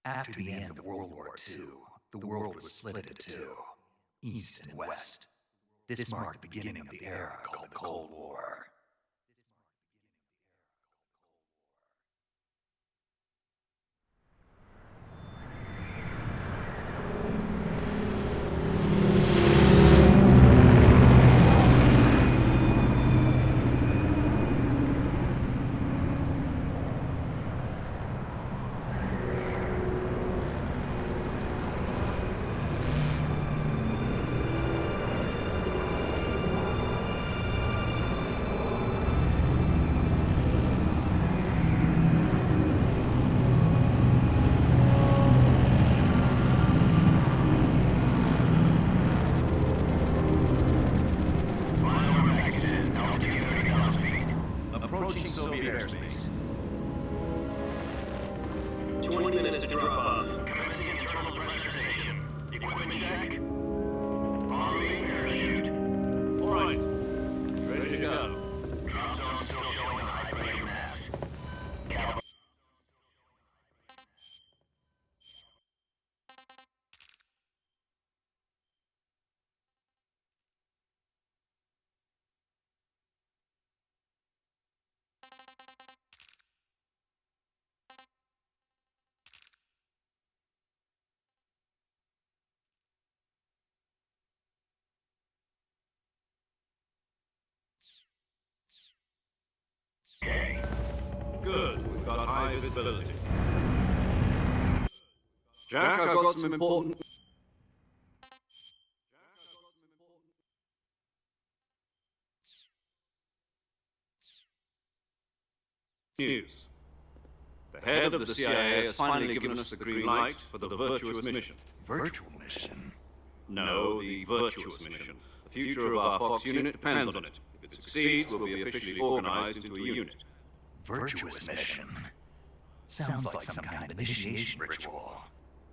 After the end of World War II, the world was split into two, East and West. This marked the beginning of the era called the Cold War. Approaching Soviet airspace. 20 minutes to drop off. Commencing internal pressurization. Equipment check. Following parachute. All right. Ready to go. Drop zone still showing a high pressure mass. Okay. Good. We've got high visibility. Jack, I've got some important... news. The head of the CIA has finally given us the green light for the virtuous mission. Virtual mission? No, the virtuous mission. The future of our Fox unit depends on it. If it succeeds, we'll be officially organized into a unit. Virtuous mission? Sounds like some kind of initiation ritual.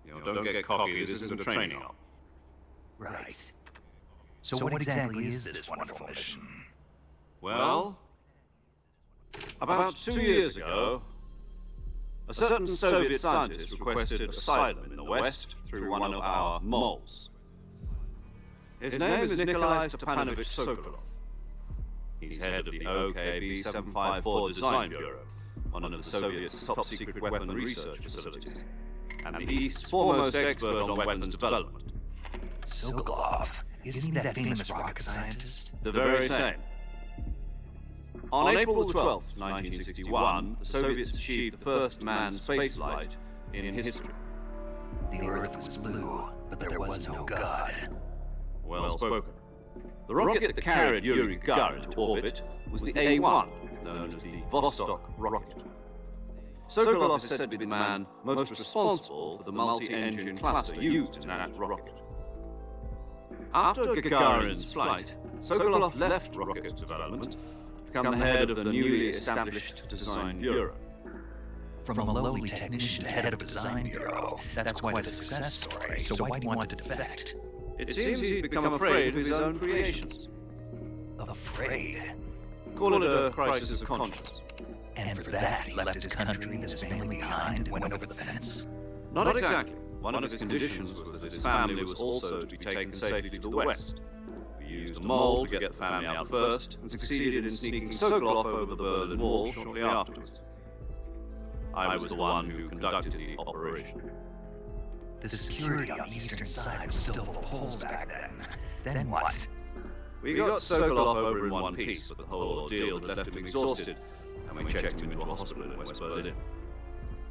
You know, don't get cocky, this isn't a training op. Right. So what exactly is this wonderful mission? Well, about 2 years ago, a certain Soviet scientist requested asylum in the West through one of our moles. His name is Nikolai Stepanovich Sokolov. He's head of the OKB-754 Design Bureau, one of the Soviets' top-secret weapon research facilities, and the East's foremost expert on weapons development. Sokolov? Isn't he that famous rocket scientist? The very same. On April 12, 1961, the Soviets achieved the first manned spaceflight in history. The Earth was blue, but there was no God. Well spoken. The rocket that carried Yuri Gagarin to orbit was the A-1, known as the Vostok rocket. Sokolov is said to be the man most responsible for the multi-engine cluster used in that rocket. After Gagarin's flight, Sokolov left rocket development to become the head of the newly established Design Bureau. From a lowly technician to head of a design bureau, that's quite a success story, so why do you want to defect? It seems he'd become afraid of his own creations. Afraid? Call it a crisis of conscience. And for that, he left his country and his family behind and went over the fence? Not exactly. One of his conditions was that his family was also to be taken safely to the West. We used a mole to get the family out first, and succeeded in sneaking Sokolov over the Berlin Wall shortly afterwards. I was the one who conducted the operation. The security on the eastern side was still full of holes back then. Then what? We got Sokolov over in one piece, but the whole ordeal had left him exhausted, and we checked him into a hospital in West Berlin.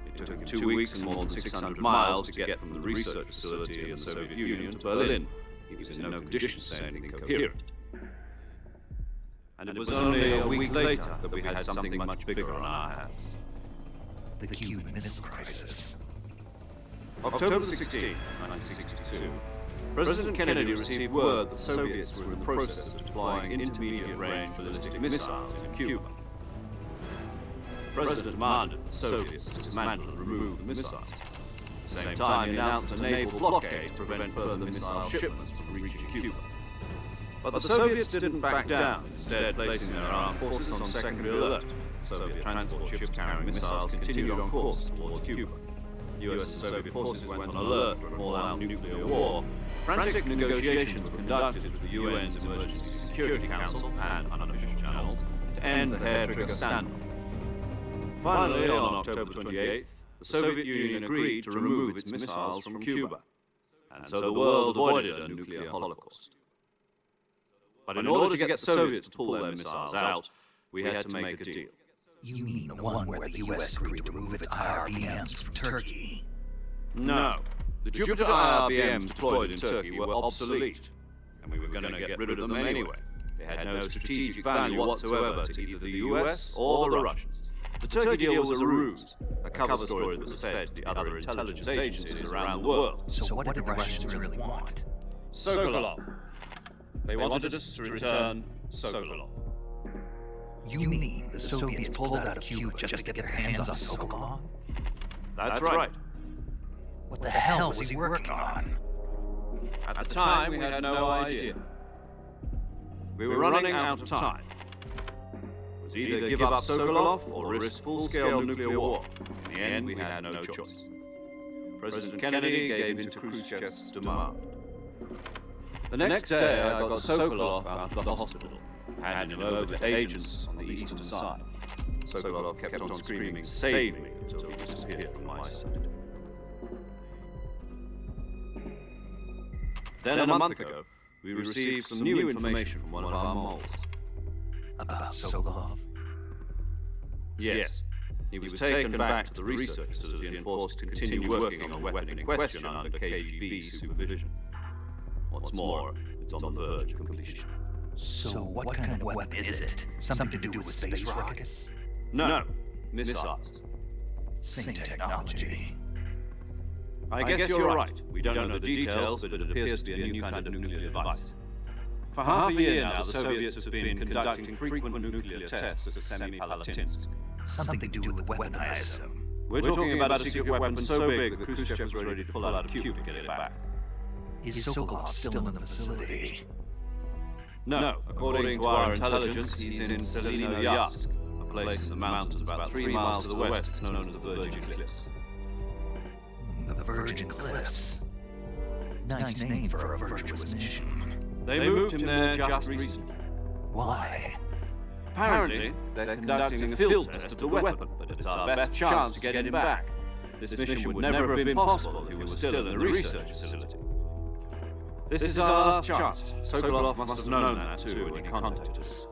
It took him 2 weeks and more than 600 miles to get from the research facility in the Soviet Union to Berlin. He was in no condition to say anything coherent. And it was only a week later that we had something much bigger on our hands. The Cuban Missile Crisis. October 16, 1962, President Kennedy received word that the Soviets were in the process of deploying intermediate-range ballistic missiles in Cuba. The President demanded that the Soviets dismantle and remove the missiles. At the same time, he announced a naval blockade to prevent further missile shipments from reaching Cuba. But the Soviets didn't back down, instead placing their armed forces on secondary alert. Soviet transport ships carrying missiles continued on course towards Cuba. US and Soviet forces went on alert for an all-out nuclear war, frantic negotiations were conducted with the UN's Emergency Security Council and unofficial channels to end the hair-trigger standoff. Finally, on October 28th, the Soviet Union agreed to remove its missiles from Cuba, and so the world avoided a nuclear holocaust. But in order to get the Soviets to pull their missiles out, we had to make a deal. You mean the one where the US agreed to remove its IRBMs from Turkey? No. The Jupiter IRBMs deployed in Turkey were obsolete, and we were going to get rid of them anyway. They had no strategic value whatsoever to either the US or the Russians. The Turkey deal was a ruse, a cover story that was fed to the other intelligence agencies around the world. So what did the Russians really want? Sokolov. They wanted us to return Sokolov. You mean the Soviets pulled out of Cuba just to get their hands on Sokolov? That's right. What the hell was he working on? At the time, we had no idea. We were running out of time. It was either give up Sokolov or risk full-scale nuclear war. In the end, we had no choice. President Kennedy gave in to Khrushchev's demand. The next day, I got Sokolov out of the hospital, handed him over to agents on the eastern side. Sokolov kept on screaming, "Save me," until he disappeared from my sight. Then a month ago, we received some new information from one of our moles. About Sokolov? Yes. He was taken back to the research facility and forced to continue working on the weapon in question under KGB supervision. What's more, it's on the verge of completion. So what kind of weapon is it? Something to do with space rockets? No, missiles. Same technology. I guess you're right. We don't know the details, but it appears to be a new kind of nuclear device. For half a year now, the Soviets have been conducting frequent nuclear tests at Semipalatinsk. Something to do with the weapon, I assume. We're talking about a secret weapon so big that Khrushchev was ready to pull out of Cuba to get it back. Is Sokolov still in the facility? No, according to our intelligence, he's in Selinoyarsk, a place in the mountains about 3 miles to the west known as the Virgin Cliffs. The Virgin Cliffs. Nice name for a virtuous mission. They moved him there just recently. Why? Apparently, they're conducting a field test of the weapon, but it's our best chance to get him back. This mission would never have been possible if he was still in the research facility. This is our last chance. Sokolov must have known that too when he contacted us.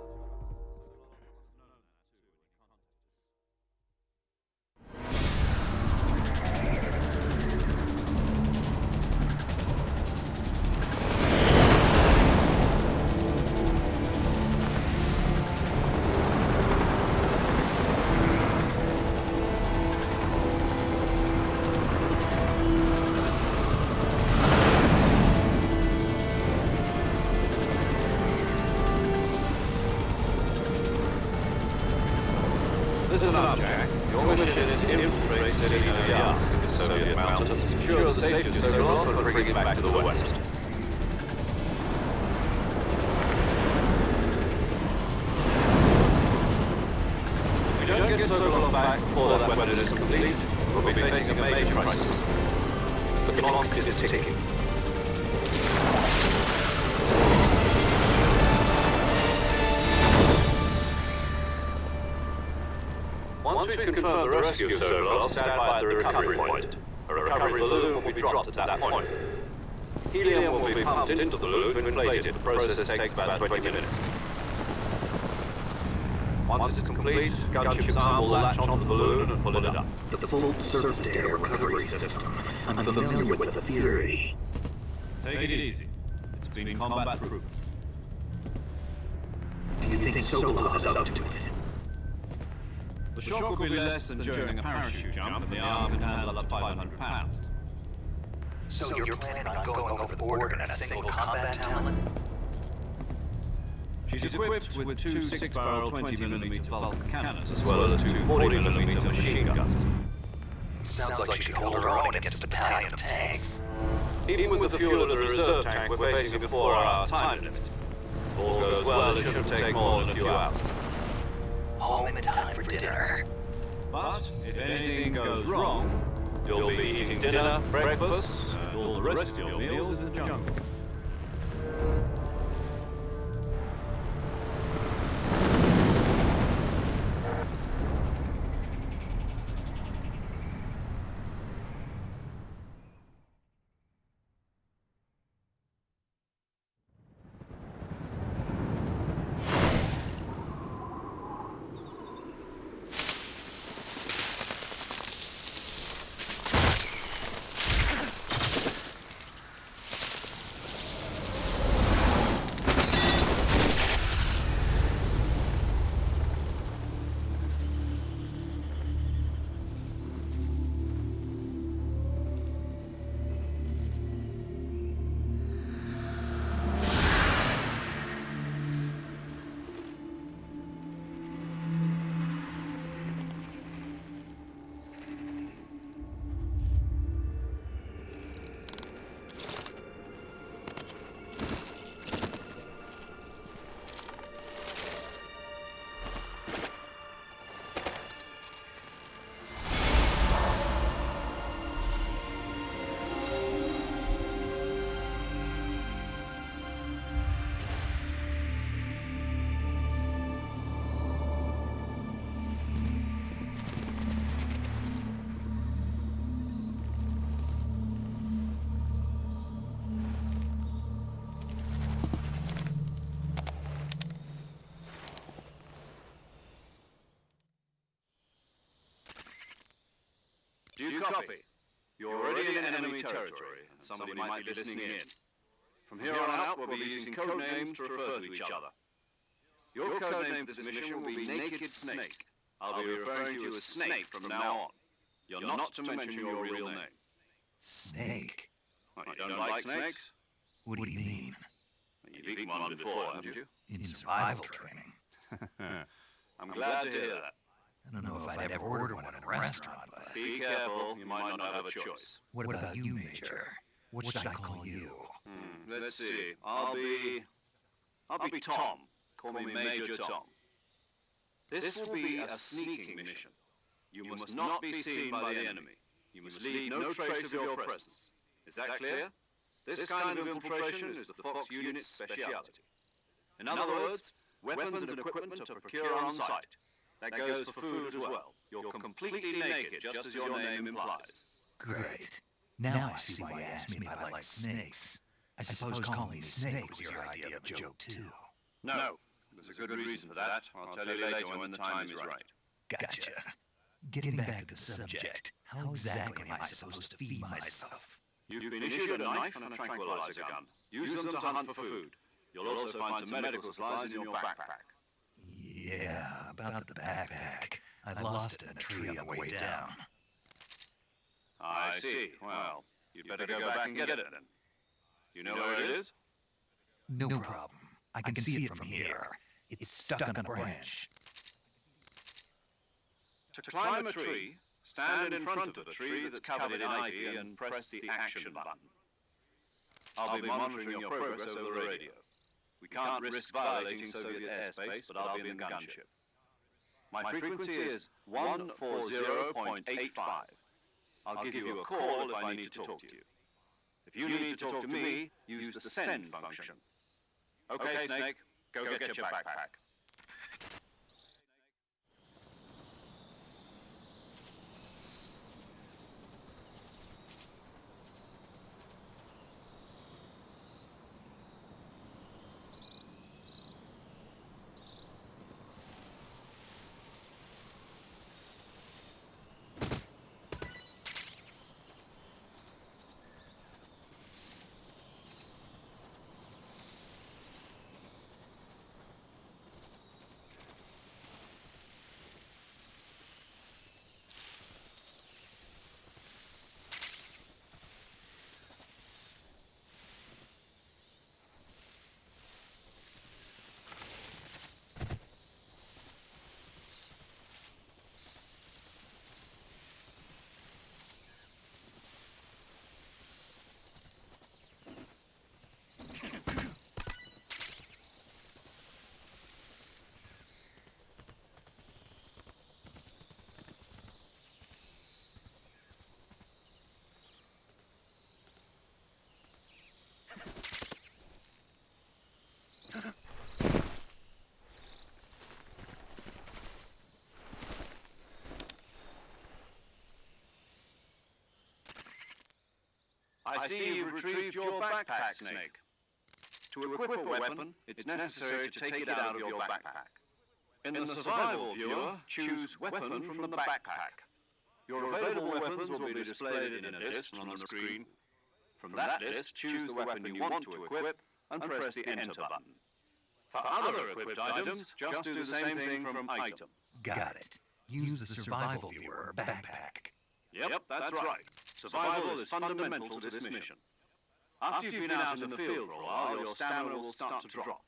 Listen up, Jack. Your mission is to infiltrate Selinoyarsk in the Soviet mountains, secure the safety of Sokolov, and bring it back to the west. If we don't get Sokolov back before that weapon is complete, we'll be facing a major crisis. The clock is ticking. Once we've confirmed the rescue of Sokolov, stand by at the recovery point. A recovery balloon will be dropped at that point. Helium will be pumped into the balloon to inflate it. The process takes about 20 minutes. Once it's complete, gunship's arm will latch onto the balloon and pull it up. The full surface data recovery system. I'm familiar with the theory. Take it easy. It's been combat proven. Do you think Sokolov is up to it? The shock will be less than during a parachute jump, and the arm can handle up to 500 pounds. So you're planning on going over the border in a single combat talent? She's equipped with two 6-barrel 20mm Vulcan cannons, as well as two 40mm machine guns. Sounds like she can hold her own against a battalion of tanks. Even with the fuel of the reserve tank, we're facing a 4-hour time limit. If all goes well, it shouldn't take more than a few hours. Home in time for dinner. But if anything goes wrong, You'll be eating dinner, breakfast, and all the rest of your meals in the jungle. Do you copy? You're already in enemy territory, and somebody might be listening in. From here on out, we'll be using code names to refer to each other. Your code name for this mission will be Naked Snake. I'll be referring to you as Snake from now on. You're not to mention your real name. Snake? Well, you don't like snakes? What do you mean? You've eaten one before, haven't you? In survival training. I'm glad to hear that. I don't know if I'd ever order one in a restaurant, but... Be careful, you might not have a choice. What about you, Major? What should I call you? Let's see. I'll be Tom. Call me Major Tom. This will be a sneaking mission. You must not be seen by the enemy. You must leave no trace of your presence. Is that clear? This kind of infiltration is the Fox unit's speciality. In other words, weapons and equipment are procured on site. That goes for food as well. You're completely naked, just as your name implies. Great. Now I see why you asked me if I like snakes. I suppose calling me Snake was your idea of a joke, too. No, there's a good reason for that. I'll tell you later when the time is right. Gotcha. Getting back to the subject, how exactly am I supposed to feed myself? You've been issued a knife and a tranquilizer gun. Use them to hunt for food. You'll also find some medical supplies in your backpack. Yeah, about the backpack. I lost it in a tree on the way down. I see. Well, you'd better go back and get it then. You know where it is? No problem. I can see it from here. It's stuck on a branch. To climb a tree, stand in front of a tree that's covered in ivy and press the action button. I'll be monitoring your progress over the radio. We can't risk violating Soviet airspace, but I'll be in the gunship. My frequency is 140.85. I'll give you a call if I need to talk to you. If you need to talk to me, use the send function. Okay, Snake, go get your backpack. see you've retrieved your backpack, Snake. To equip a weapon, it's necessary to take it out of your backpack. In the survival viewer, choose Weapon from the backpack. Your available weapons will be displayed in a list on the screen. From that list, choose the weapon you want to equip and press the Enter button. For other equipped items, just do the same thing from Item. Got it. Use the survival viewer or backpack. Yep, that's right. Survival is fundamental to this mission. After you've been out in the field for a while, your stamina will start to drop.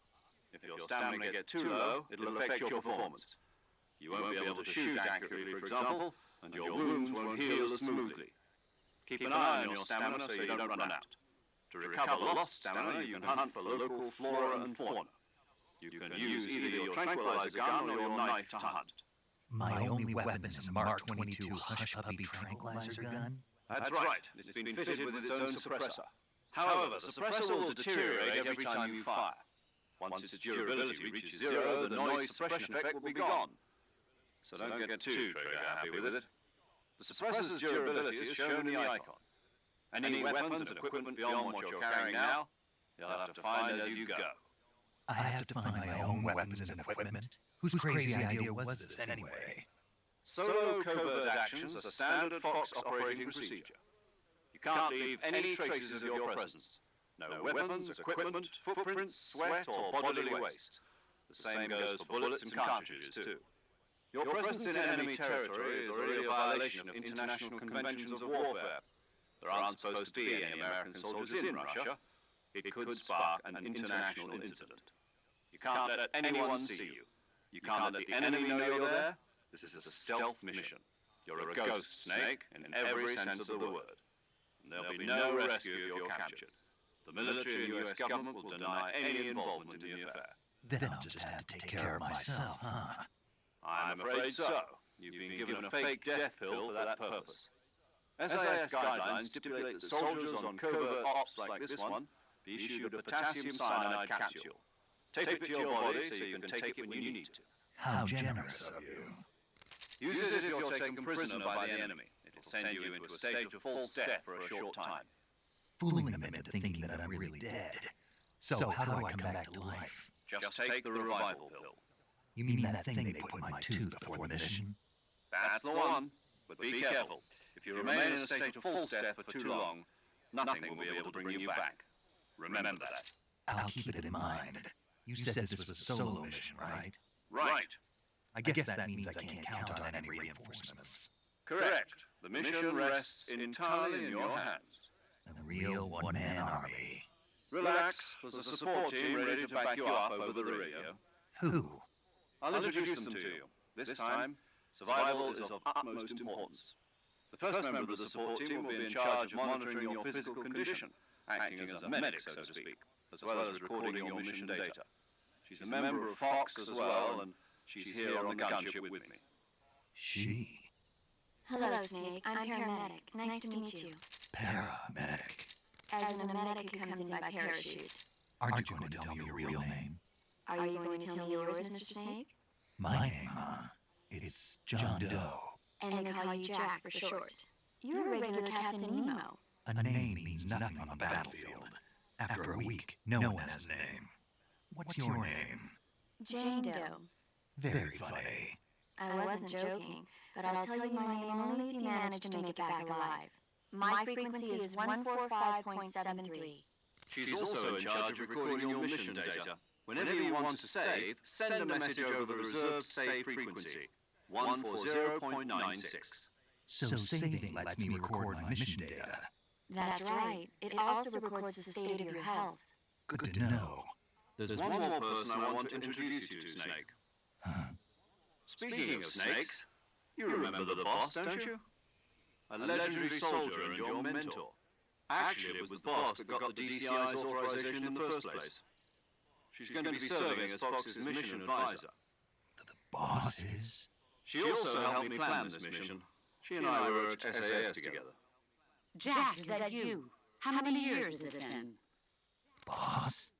If your stamina gets too low, it'll affect your performance. You won't be able to shoot accurately, for example, and your wounds won't heal as smoothly. Keep an eye on your stamina so you don't run out. To recover lost stamina, you can hunt for local flora and fauna. You can use either your tranquilizer gun or your knife to hunt. My only weapon is a Mark 22 Hush Puppy tranquilizer gun? That's right. It's been fitted with its own suppressor. However, the suppressor will deteriorate every time you fire. Once its durability reaches zero, the noise suppression effect will be gone. So don't get too trigger happy with it. The suppressor's durability is shown in the icon. Any weapons and equipment beyond what you're carrying now, you'll have to find as you go. I have to find my own weapons and equipment? Whose crazy idea was this anyway? Solo covert actions are standard Fox operating procedure. You can't leave any traces of your presence. No weapons, equipment, footprints, sweat, or bodily waste. The same goes for bullets and cartridges, too. Your presence in enemy territory is already a violation of international conventions of warfare. There aren't supposed to be any American soldiers in Russia. It could spark an international incident. You can't let anyone see you. You can't let the enemy know you're there. This is a stealth mission. You're a ghost, Snake, in every sense of the word. And there'll be no rescue if you're captured. The military and US government will deny any involvement in the affair. Then I'll just have to take care of myself, huh? I'm afraid so. You've been given a fake death pill for that purpose. SAS guidelines stipulate that soldiers on covert ops like this one be issued a potassium cyanide capsule. Tape it to your body so you can take it when you need to. How generous of you. Use it if you're taken prisoner by the enemy. It'll send you into a state of false death for a short time. Fooling them into thinking that I'm really dead. So how do I come back to life? Just take the revival pill. You mean that thing they put in my tooth before the mission? That's the one. But be careful. If you remain in a state of false death for too long, nothing will be able to bring you back. Remember that. I'll keep it in mind. You said this was a solo mission, right? Right. I guess that means I can't count on any reinforcements. Correct. The mission rests entirely in your hands. A real one-man army. Relax. There's a support team ready to back you up over the radio. Who? I'll introduce them to you. This time, survival is of utmost importance. The first member of the support team will be in charge of monitoring your physical condition, acting as a medic, so to speak, as well as recording your mission data. She's a member of Fox as well, and she's here on the gunship with me. She? Hello, Snake. I'm paramedic. Nice to meet you. Paramedic. As a medic who comes in by parachute. Aren't you going to tell me your real name? Are you going to tell me yours, Mr. Snake? My name, huh? It's John Doe. And they call you Jack for short. You're a regular Captain Nemo. A name means nothing on the battlefield. After a week, no one has a name. What's your name? Jane Doe. Very funny. I wasn't joking, but I'll tell you my name only if you manage to make it back alive. My frequency is 145.73. She's also in charge of recording your mission data. Whenever you want to save, send a message over the reserved save frequency, 140.96. So saving lets me record my mission data. That's right. It also records the state of your health. Good to know. There's one more person I want to introduce you to, Snake. Huh? Speaking of snakes, you remember the boss, don't you? A legendary soldier and your mentor. Actually, it was the boss that got the DCI's authorization in the first place. She's going to be serving as Fox's mission advisor. The boss is? She also helped me plan this mission. She and I were at SAS together. Jack, is that you? How many years has it been? Boss?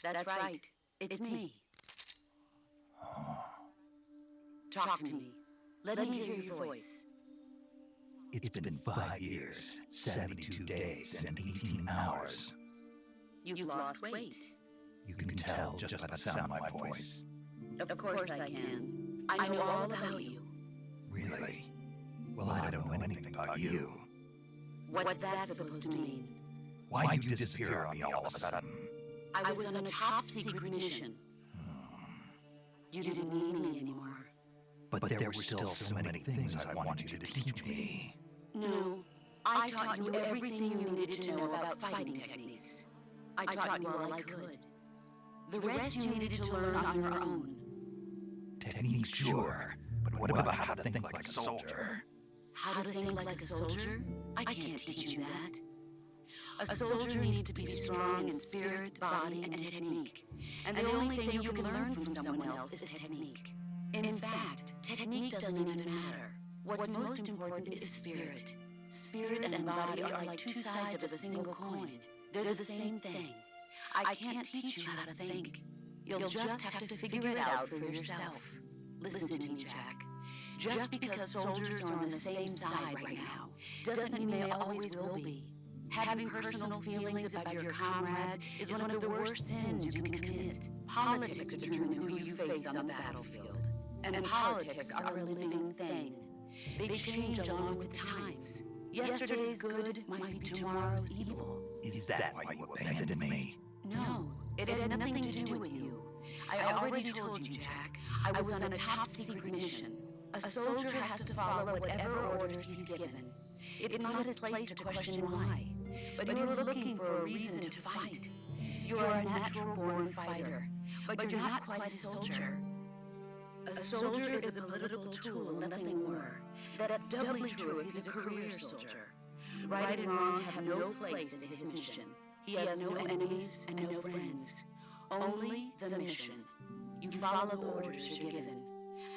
That's right. It's me. Talk to me. Let me hear your voice. It's been 5 years, 72 days, and 18 hours. You've lost weight. You can tell just by the sound of my voice. Of course I can. I know all about you. Really? Well, I don't know anything about you. What's that supposed to mean? Why'd you disappear on me all of a sudden? I was on a top-secret mission. You didn't need me anymore. But there were still so many things I wanted you to teach me. No, I taught you everything you needed to know about fighting techniques. I taught you all I could. The rest you needed to learn on your own. Techniques, sure. But what about how to think like a soldier? How to think like a soldier? I can't teach you that. A soldier needs to be strong in spirit, body, and technique. And the only thing you can learn from someone else is technique. In fact, technique doesn't even matter. What's most important is spirit. Spirit and body are like two sides of a single coin. They're the same thing. I can't teach you how to think. You'll just have to figure it out for yourself. Listen to me, Jack. Just because soldiers are on the same side right now doesn't mean they always will be. Having personal feelings about your comrades is one of the worst sins you can commit. Politics determine who you face on the battlefield. And politics are a living thing. They change along with the times. Yesterday's good might be tomorrow's evil. Is that why you abandoned me? No, it had nothing to do with you. I already told you, Jack. I was on a top-secret mission. A soldier has to follow whatever orders he's given. It's not his place to question why. But you're looking for a reason to fight. You are a natural-born fighter, but you're not quite a soldier. A soldier is a political tool, nothing more. That's doubly true if he's a career soldier. Right and wrong have no place in his mission. He has no enemies and no friends. Only the mission. You follow the orders you're given.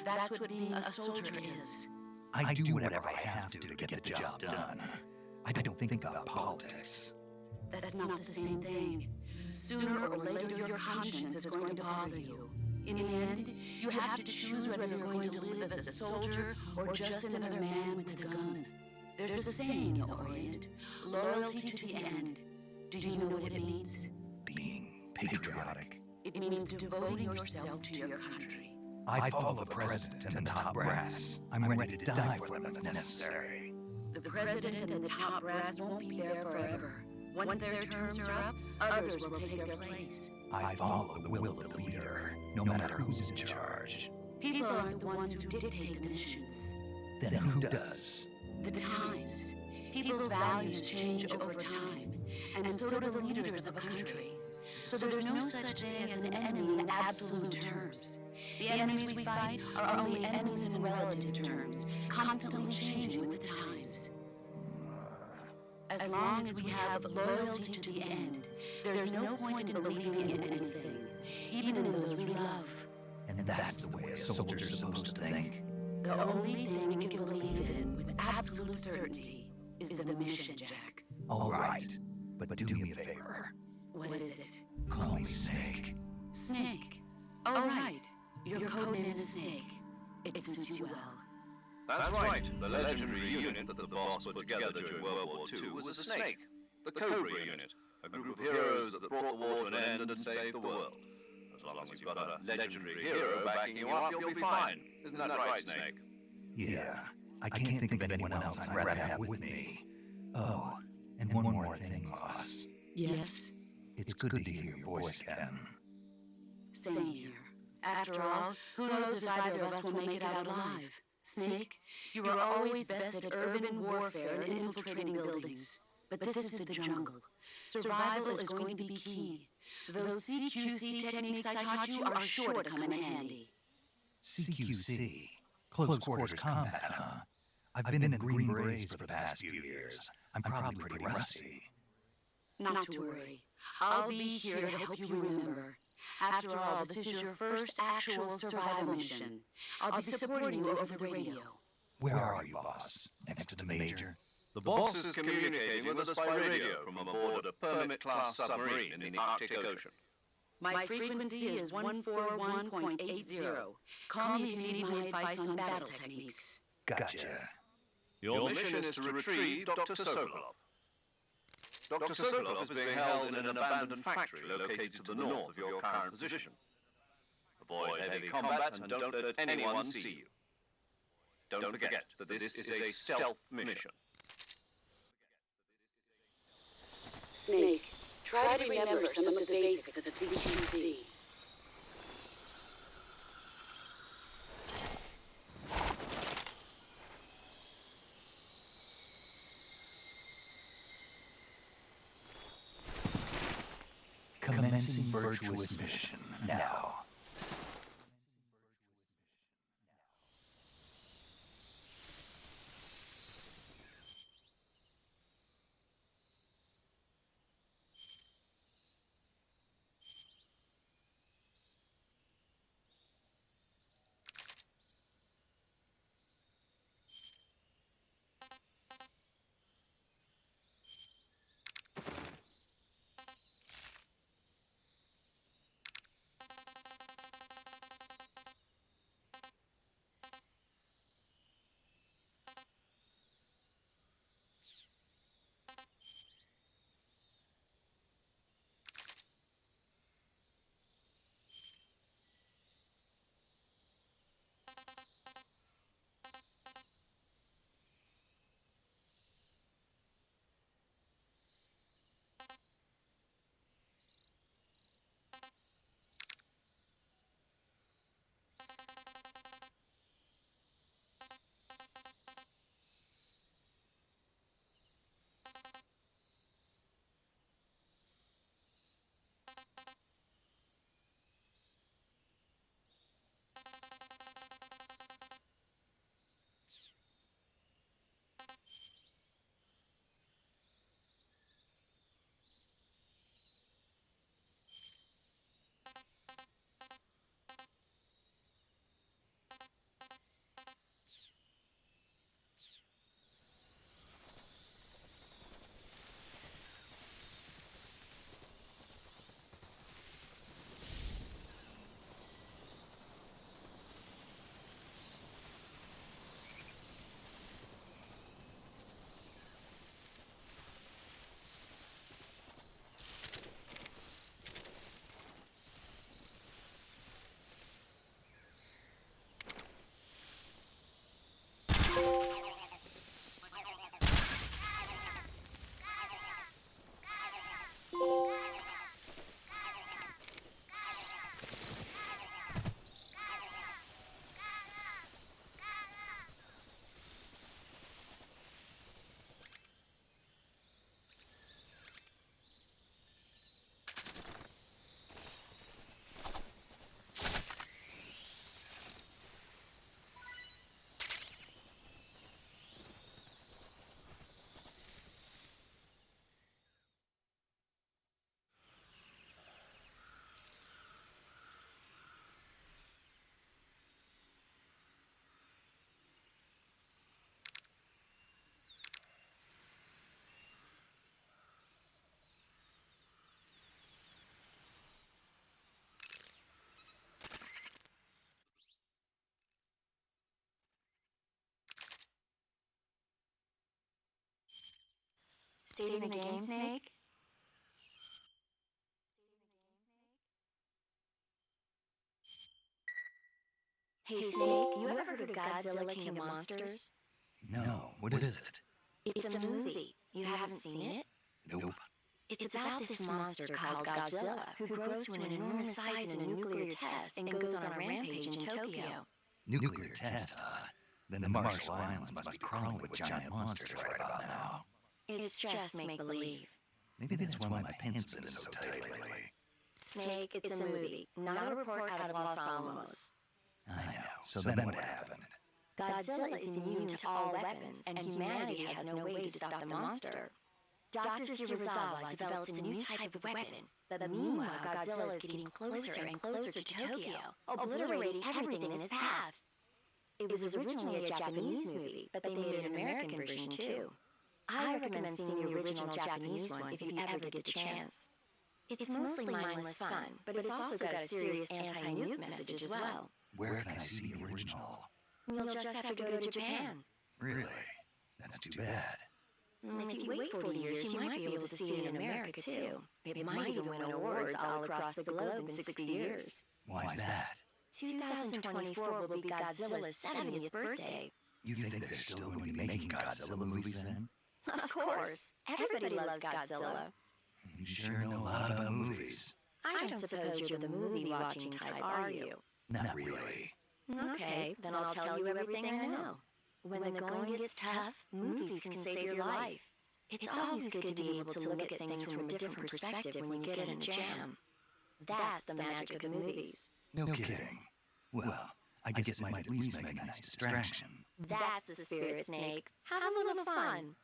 That's what being a soldier is. I do whatever I have to get the job done. I don't think about politics. That's not the same thing. Sooner or later, your conscience is going to bother you. In the end, you have to choose whether you're going to live as a soldier or just another man with a gun. There's a saying in the Orient, loyalty to the end. Do you know what it means? Being patriotic. It means devoting yourself to your country. I follow the president and the top brass. I'm ready to die for them if necessary. The president and the top brass won't be there forever. Once their terms are up, others will take their place. I follow the will of the leader, no matter who's in charge. People aren't the ones who dictate the missions. Then who does? The times. People's values change over time, and so do the leaders of a country. So there's no such thing as an enemy in absolute terms. The enemies we fight are only enemies in relative terms, constantly changing with the times. As long as we have loyalty to the end, there's no point in believing in anything, even in those we love. And that's the way a soldier's supposed to think. The only thing we can believe in with absolute certainty is the mission, Jack. All right, but do me a favor. What is it? Call me Snake. Snake. Oh, right. Your code name is Snake. It suits you well. That's right. The legendary unit that the boss put together during World War II was a snake. The Cobra unit. A group of heroes that brought the war to an end and saved the world. As long as you've got a legendary hero backing you up, you'll be fine. Isn't that right, Snake? Yeah, I can't think of anyone else I'd rather have with me. Oh, and one more thing, boss. Yes? It's good to hear your voice again. Same here. After all, who knows if either of us will make it out alive? Snake, you are always best at urban warfare and infiltrating buildings. But this is the jungle. Survival is going to be key. Those CQC techniques I taught you are sure to come in handy. CQC? Close quarters combat, huh? I've been in the Green Berets for the past few years. I'm probably pretty rusty. Not to worry. I'll be here to help you remember. After all, this is your first actual survival mission. I'll be supporting you over the radio. Where are you, boss? Next to the Major? The boss is communicating with us by radio from aboard a Permit-class submarine in the Arctic Ocean. My frequency is 141.80. Call me if you need my advice on battle techniques. Gotcha. Your mission is to retrieve Dr. Sokolov. Dr. Sokolov is being held in an abandoned factory located to the north of your current position. Avoid heavy combat and don't let anyone see you. Don't forget that this is a stealth mission. Snake, try to remember some of the basics of CQC. Commencing virtuous mission now. Saving the game, Snake? Hey, Snake, you ever heard of Godzilla King of Monsters? No, what is it? It's a movie. You haven't seen it? Nope. It's about this monster called Godzilla, who grows to an enormous size in a nuclear test and goes on a rampage in Tokyo. Nuclear test, huh? Then the Marshall Islands must be crawling with giant monsters right about now. It's just make-believe. Maybe that's why my pants have been so tight lately. Snake, it's a movie, not a report out of Los Alamos. I know. So then what happened? Godzilla is immune to all weapons, and humanity has no way to stop the monster. Dr. Shirazawa develops a new type of weapon, but meanwhile Godzilla is getting closer and closer to Tokyo, obliterating everything in his path. It was originally a Japanese movie, but they made an American version too. I recommend seeing the original Japanese one if you ever get the chance. It's mostly mindless fun, but it's also got a serious anti-nuke message as well. Where can I see the original? You'll just have to go to Japan. Really? That's too bad. If you wait 40 years, you might be able to see it in America, too. It might even win awards all across the globe in 60 years. Why is that? 2024 will be Godzilla's 70th birthday. You think they're still going to be making Godzilla movies then? Of course. Everybody loves Godzilla. You sure know a lot about movies. I don't suppose you're the movie-watching type, are you? Not really. Okay, then I'll tell you everything I know. When the going gets tough, movies can save your life. It's always good to be able to look at things from a different perspective when you get in a jam. That's the magic of movies. No kidding. Well, I guess it might at least make a nice distraction. That's the spirit, Snake. Have a little fun.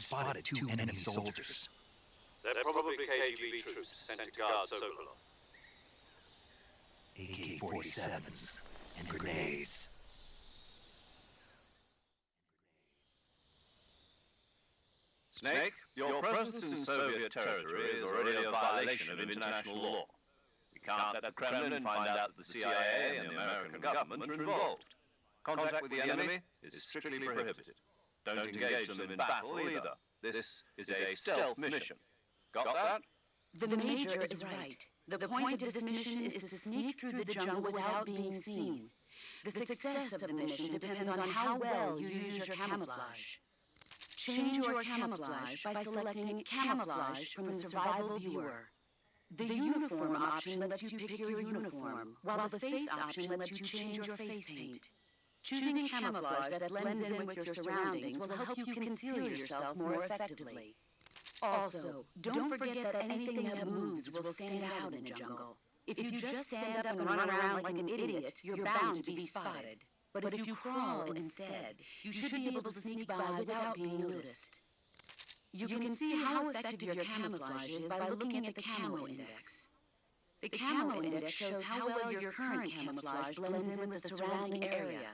spotted 2 enemy soldiers. They're probably KGB troops sent to guard Sokolov. AK-47s and grenades. Snake, your presence in Soviet territory is already a violation of international law. We can't let the Kremlin find out that the CIA and the American government are involved. Contact with the enemy is strictly prohibited. Don't engage them in battle either. This is a stealth mission. Got that? The Major is right. The point of this mission is to sneak through the jungle without being seen. The success of the mission depends on how well you use your camouflage. Change your camouflage by selecting Camouflage from the Survival Viewer. The Uniform option lets you pick your uniform, while the Face option lets you change your face paint. Choosing camouflage that blends in with your surroundings will help you conceal yourself more effectively. Also, don't forget that anything that moves will stand out in the jungle. If you just stand up and run around like an idiot, you're bound to be spotted. But if you crawl instead, you should be able to sneak by without being noticed. You can see how effective your camouflage is by looking at the Camo Index. The Camo Index shows how well your current camouflage blends in with the surrounding area.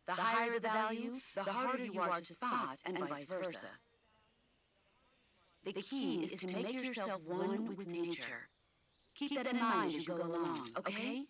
The higher the value, the harder you are to spot, and vice versa. The key is to make yourself one with nature. Keep that in mind as you go along, okay?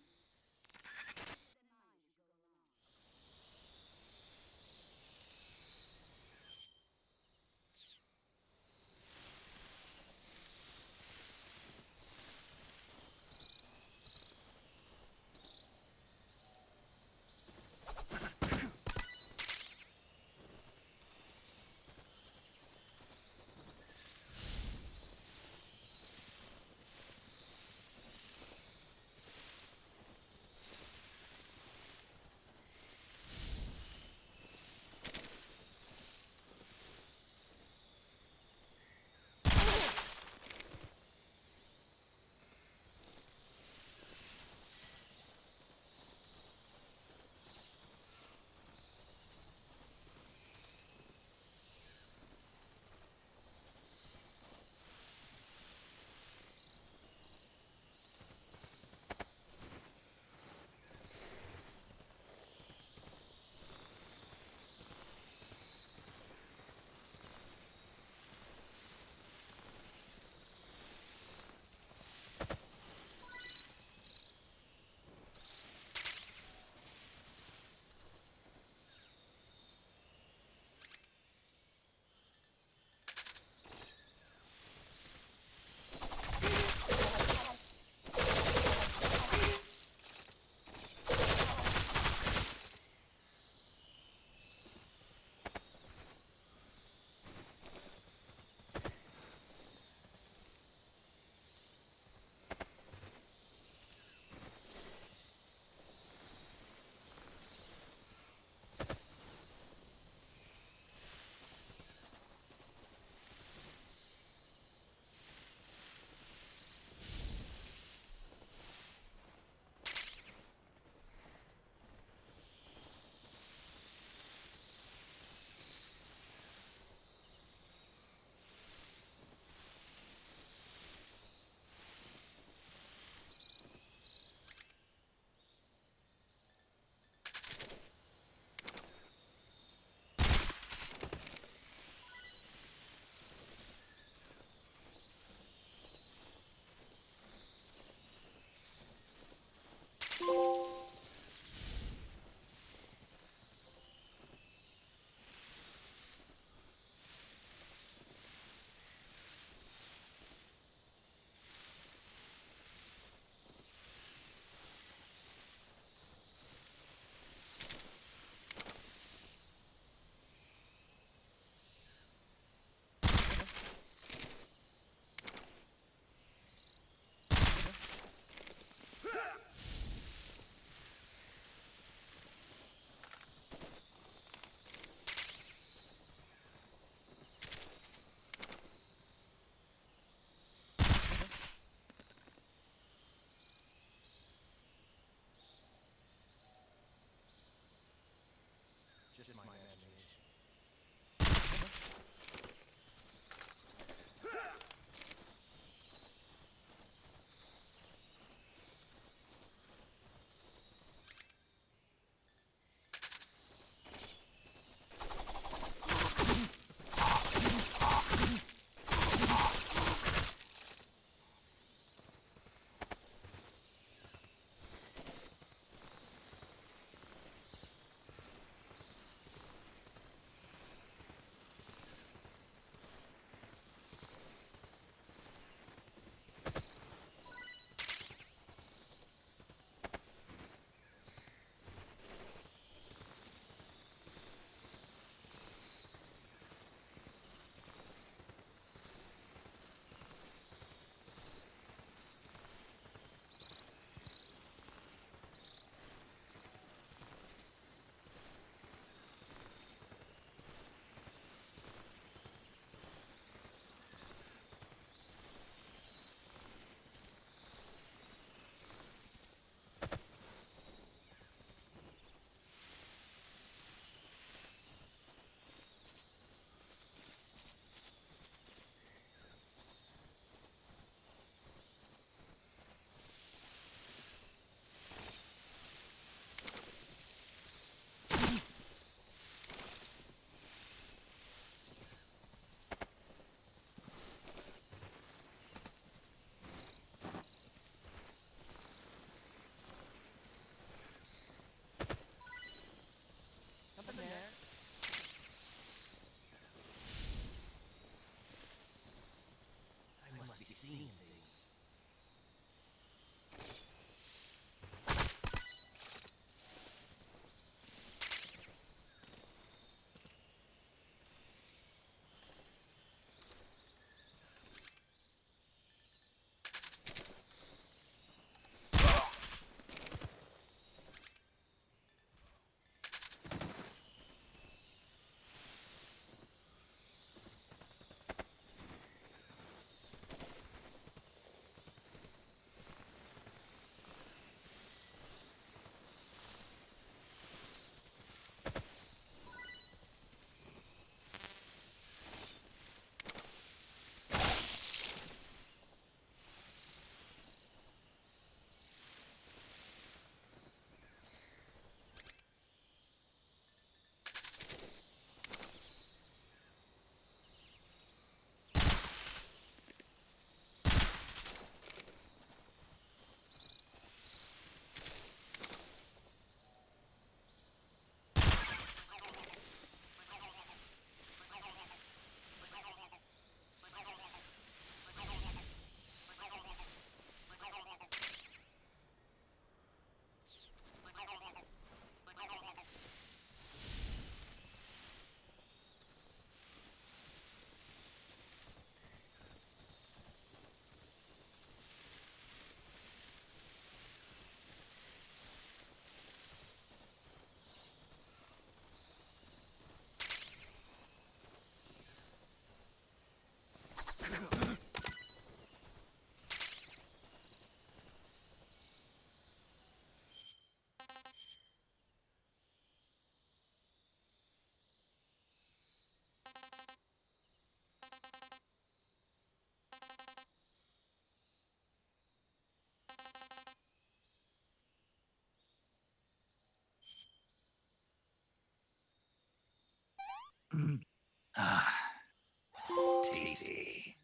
Tasty.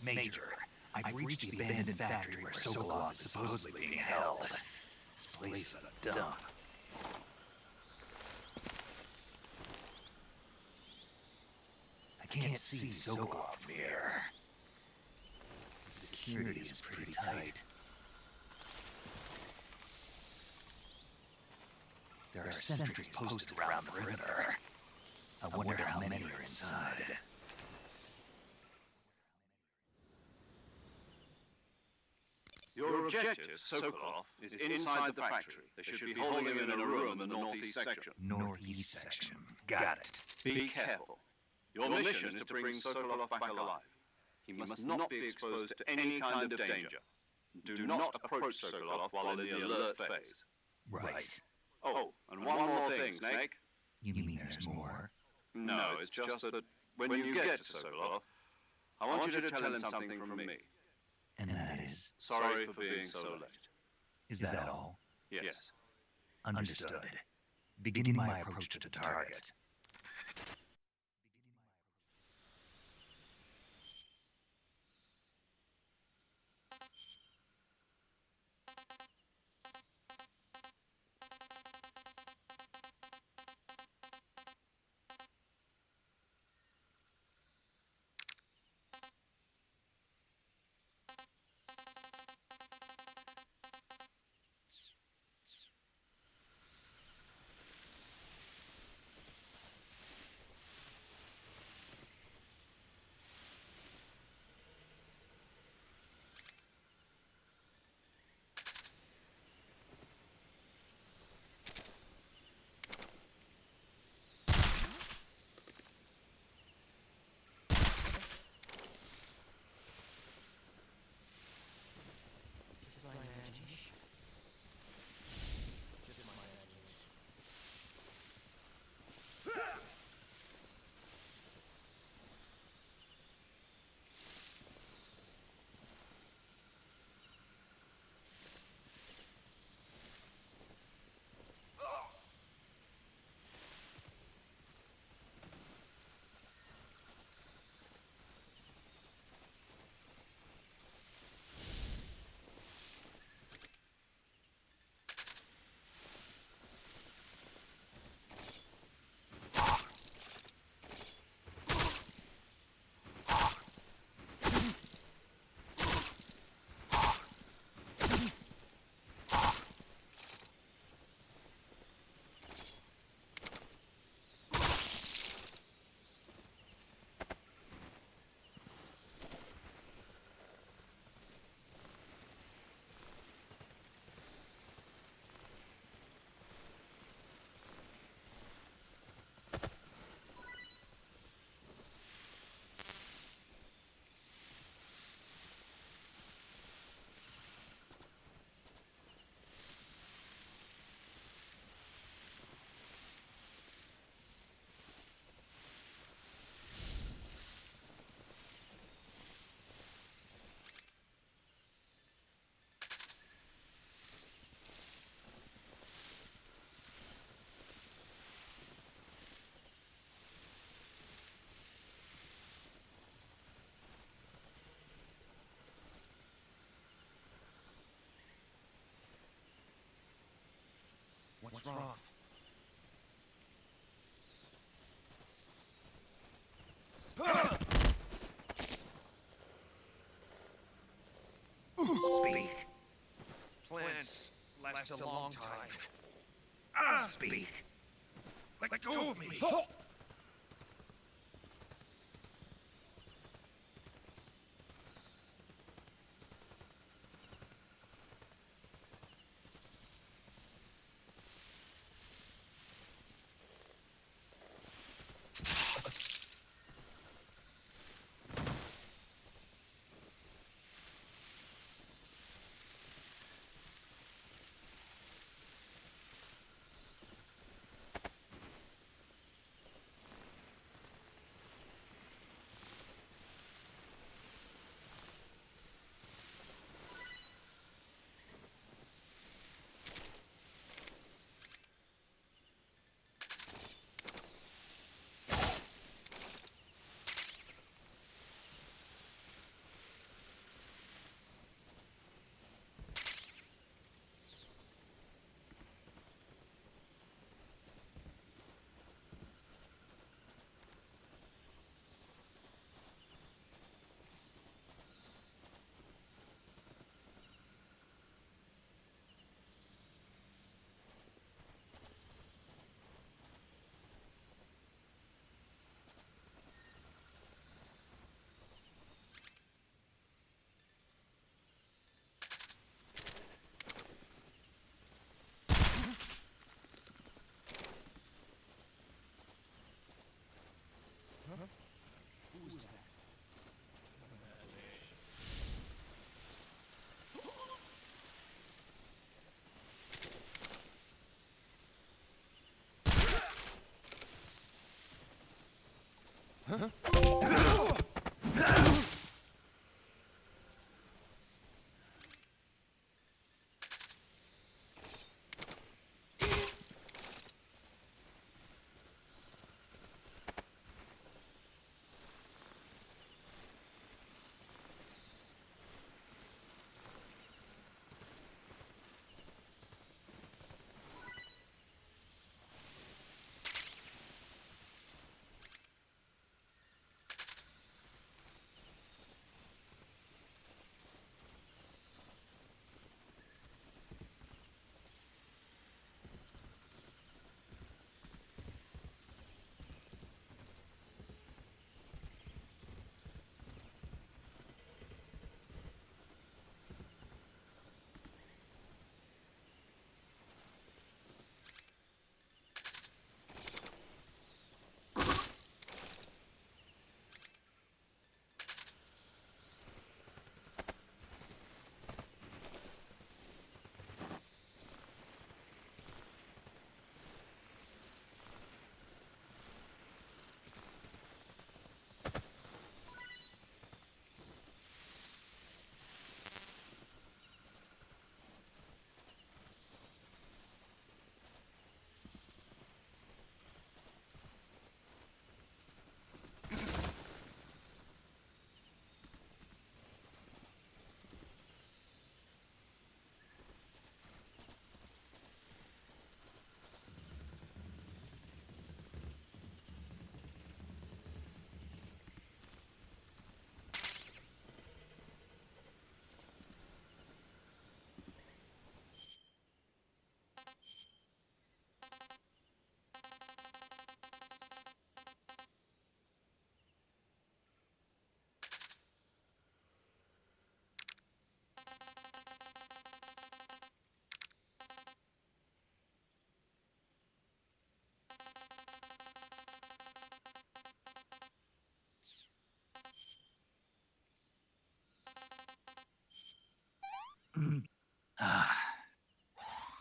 Major, I've reached the abandoned factory where Sokolov is supposedly being held. This place is a dump. I can't see Sokolov from here. The security is pretty tight. There are sentries posted around the perimeter. I wonder how many are inside. Your objective, Sokolov, is inside the factory. They should be holding him in a room in the northeast section. Northeast section. Got it. Be careful. Your mission is to bring Sokolov back alive. He must not be exposed to any kind of danger. Do not approach Sokolov while in the alert phase. Right. Oh, and one more thing, Snake. You mean there's more? No, it's just that when you get to Sokolov, I want you to tell him something from me. And that is? Sorry for being so late. Is that all? Yes. Understood. Beginning my approach to the target. What's wrong? Speak. Plants last a long time. Speak. Let go of me!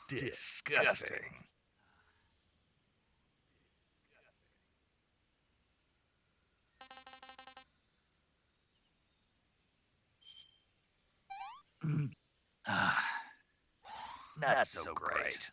Disgusting. Not so great.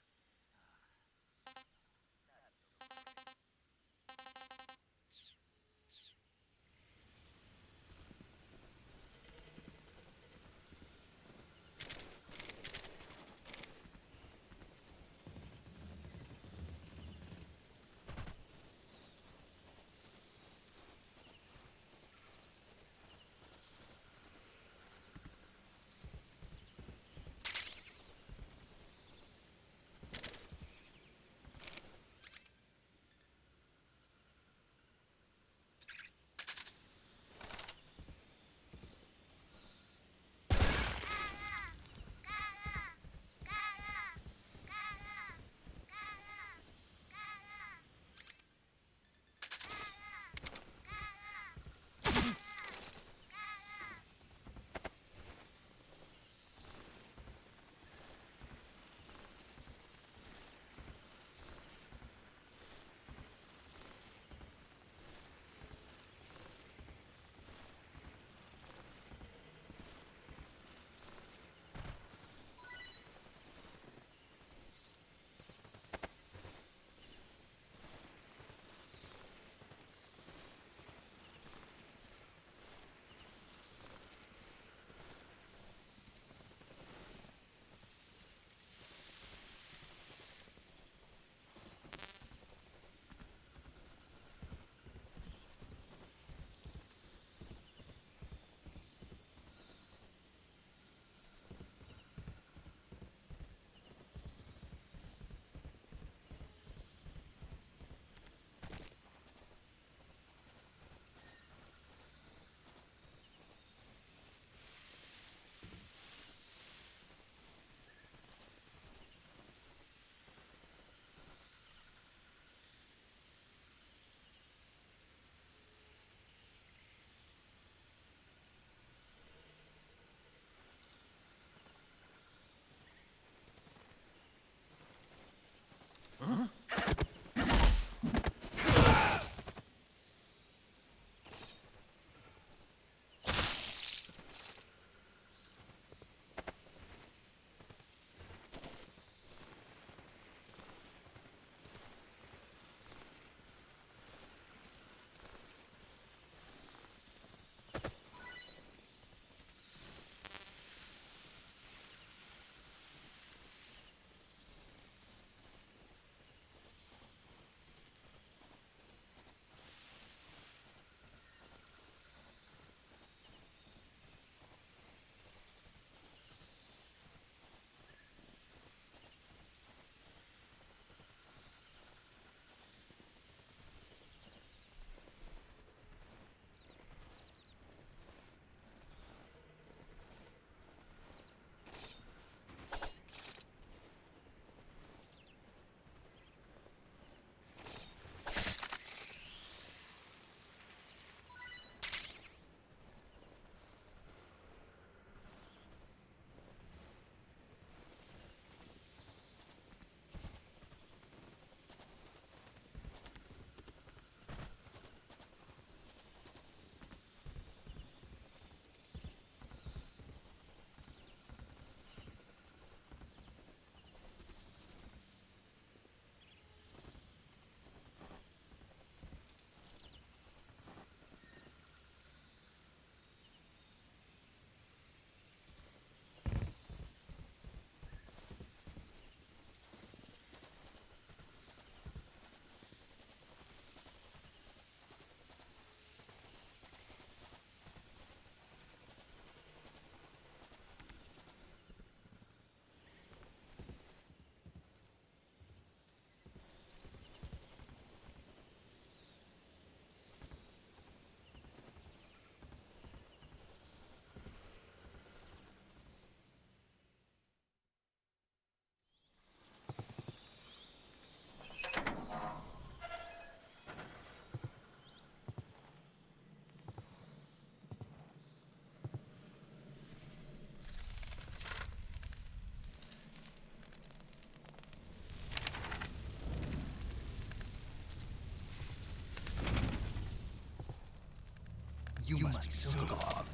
You must be Sokolov.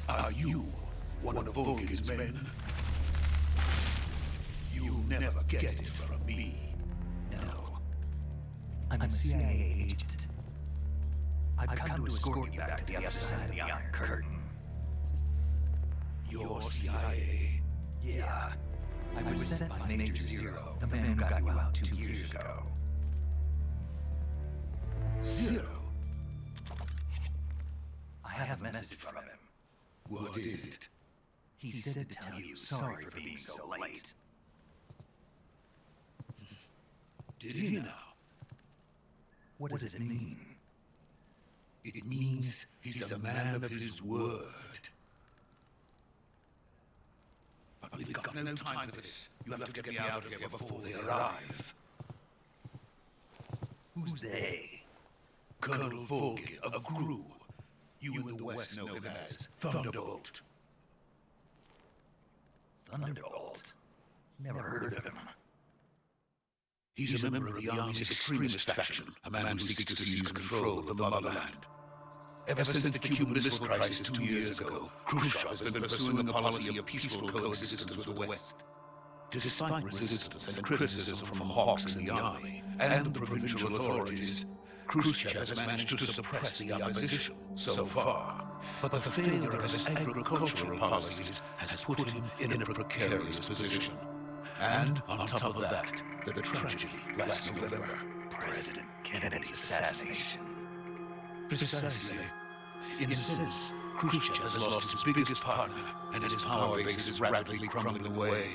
Are you one of Volgin's men? You'll never get it from me. No. I'm a CIA agent. I've come to escort you back to the other side of the Iron Curtain. You're CIA? Yeah. I was sent by Major Zero, the man who got you out 2 years ago. Zero? I have a message from him. What is it? He said to tell you sorry for being so late. Did he now? What does it mean? It means he's a man of his word. But we've got no time for this. You have to get me out of here before they arrive. Who's they? Colonel Volgin of GRU. You in the West know him as Thunderbolt. Thunderbolt? Never heard of him. He's a member of the Army's extremist faction, a man who seeks to seize control of the motherland. Ever since the Cuban Missile Crisis 2 years ago, Khrushchev has been pursuing a policy of peaceful coexistence with the West. Despite resistance and criticism from hawks in the army and the provincial authorities, Khrushchev has managed to suppress the opposition so far. But the failure of his agricultural policies has put him in a precarious position. And on top of that, the tragedy last November. President Kennedy's assassination. Precisely. In a sense, Khrushchev has lost his biggest partner, and his power base is rapidly crumbling away.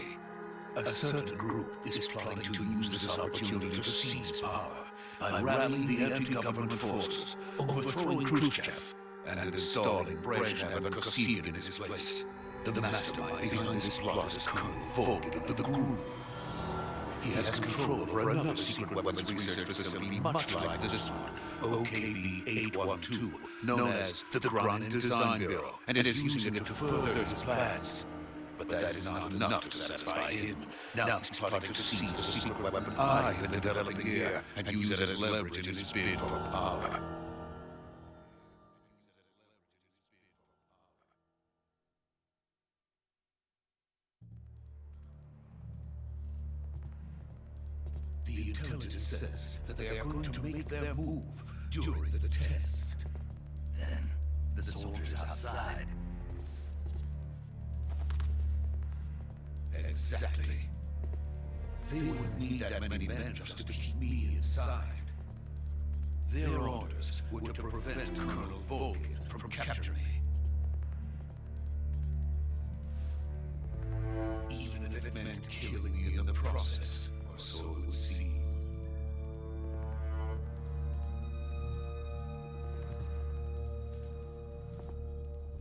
A certain group is plotting to use this opportunity to seize power by rallying the anti-government forces, overthrowing Khrushchev, and installing Brezhnev and Kosygin in his place. The mastermind behind this plot is Colonel Volgin of the GRU. He has control over another secret weapons research facility much like this one, OKB-812, known as the Granin Design Bureau, and is using it to further his plans. But that is not enough to satisfy him. Now he's plotting to seize the secret weapon I have been developing here and use it as leverage in his bid for power. The intelligence says that they are going to make their move during the test. Then, the soldiers outside. Exactly. They wouldn't need that many men just to keep me inside. Their orders were to prevent Colonel Volgin from capturing me. Even if it meant killing me in the process, or so it would seem.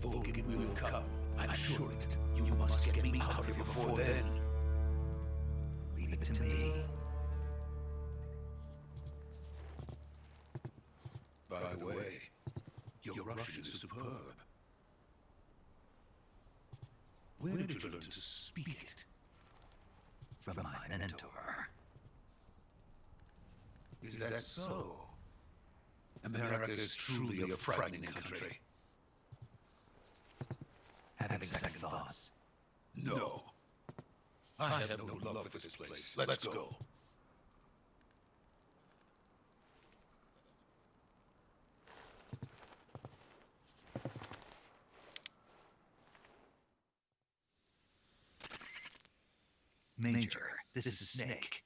Volgin will come, I'm sure of it. You must get me out of here before then. Leave it to me. By the way, your Russian is superb. Where did you learn to speak it? From my mentor. Is that so? America is truly a frightening country. Having second thoughts. No. I have no love for this place. Let's go. Major, this is Snake.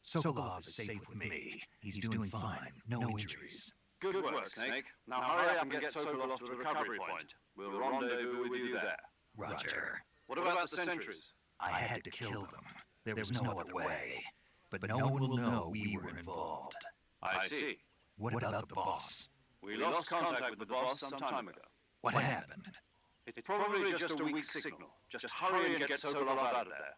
Sokolov is safe with me. He's doing fine. No injuries. Good work, Snake. Now hurry up and get Sokolov to the recovery point. We'll rendezvous with you there. Roger. What about the sentries? I had to kill them. There was no other way. But no one will know we were involved. I see. What about the boss? We lost contact with the boss some time ago. What happened? It's probably just a weak signal. Just hurry and get Sokolov out of there.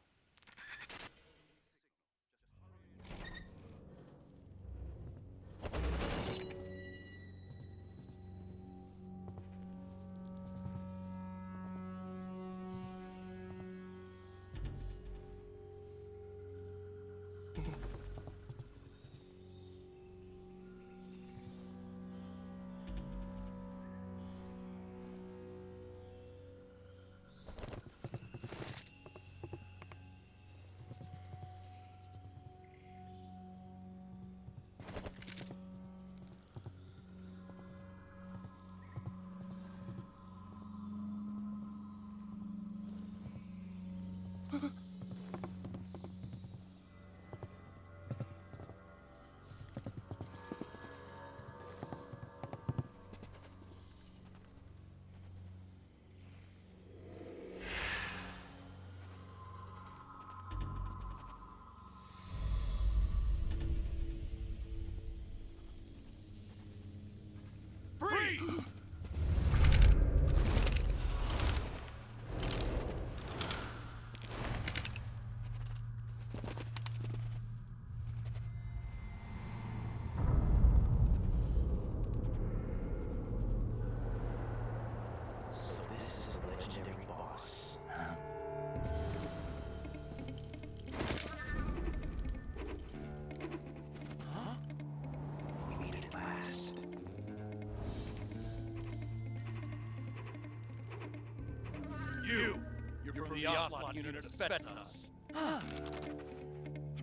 You're from the Ocelot unit of Spetsnaz.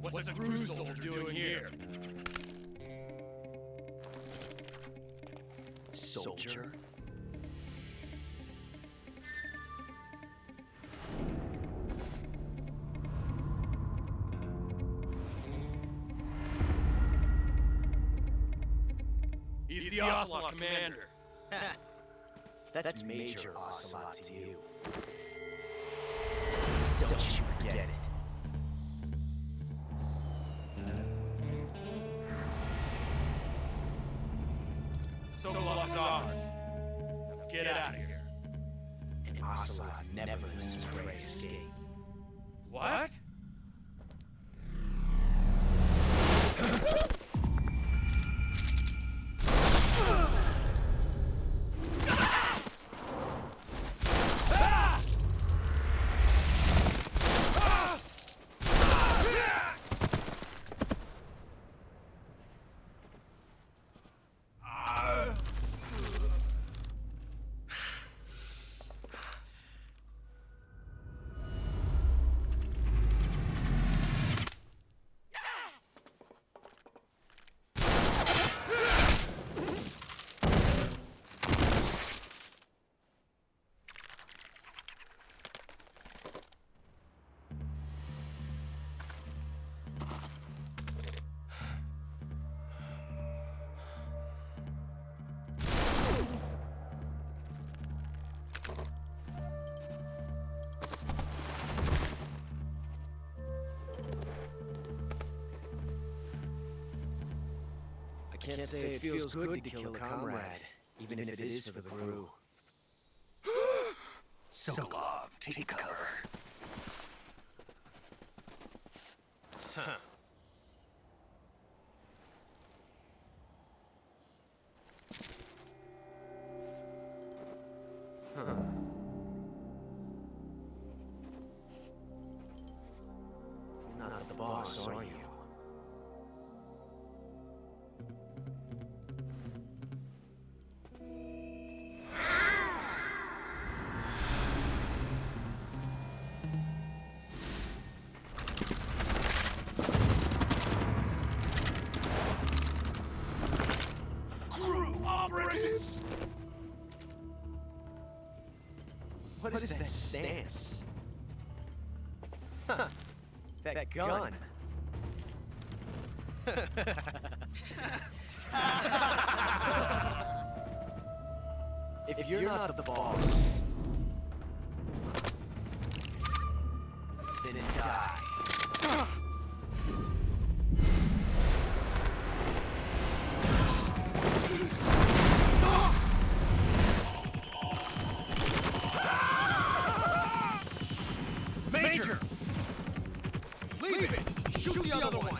What's a GRU soldier doing here? Soldier? He's the Ocelot commander. That's Major Ocelot to you. Don't you forget it. Sokolok's ours. Get out of here. And Ocelot never lets his prey escape. What? I can't say it feels good to kill a comrade, even if it is for the GRU. Sokolov, take cover. Not the boss, are you? What is that stance? Huh. That gun. If you're not the boss, then die. Major! Leave it! Shoot the other one!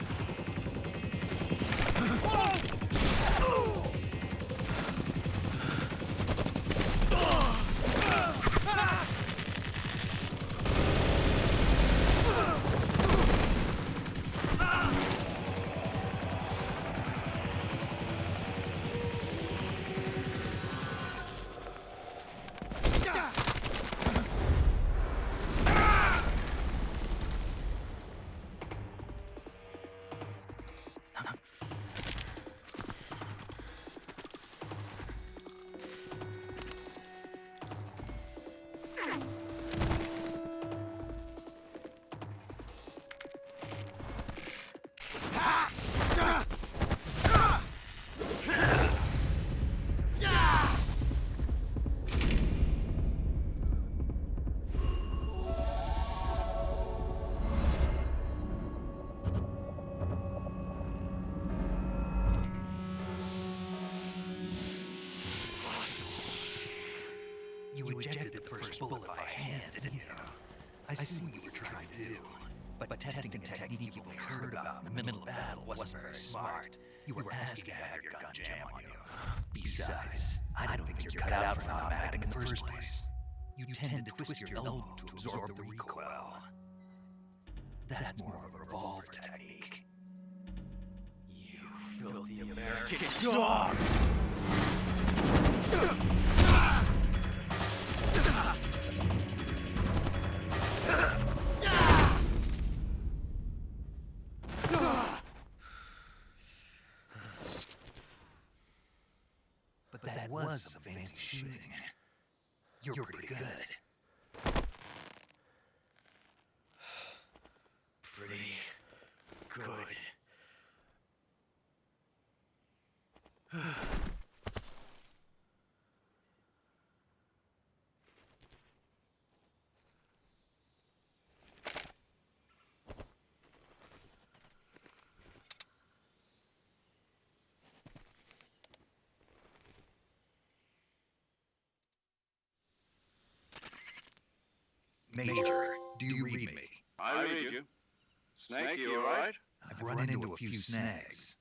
You ejected the first bullet by hand, didn't you? I see what you were trying to do. But testing a technique you only heard about in the middle of battle wasn't very smart. You were asking to have your gun jam on you. Besides, I don't think you're cut out for an automatic in the first place. You tend to twist your elbow to absorb the recoil. That's more of a revolver technique. You filthy American dog! but that was some fancy shooting. You're pretty good. Pretty good. Major, do you read me? I read you. Snake, you alright? I've run into a few snags.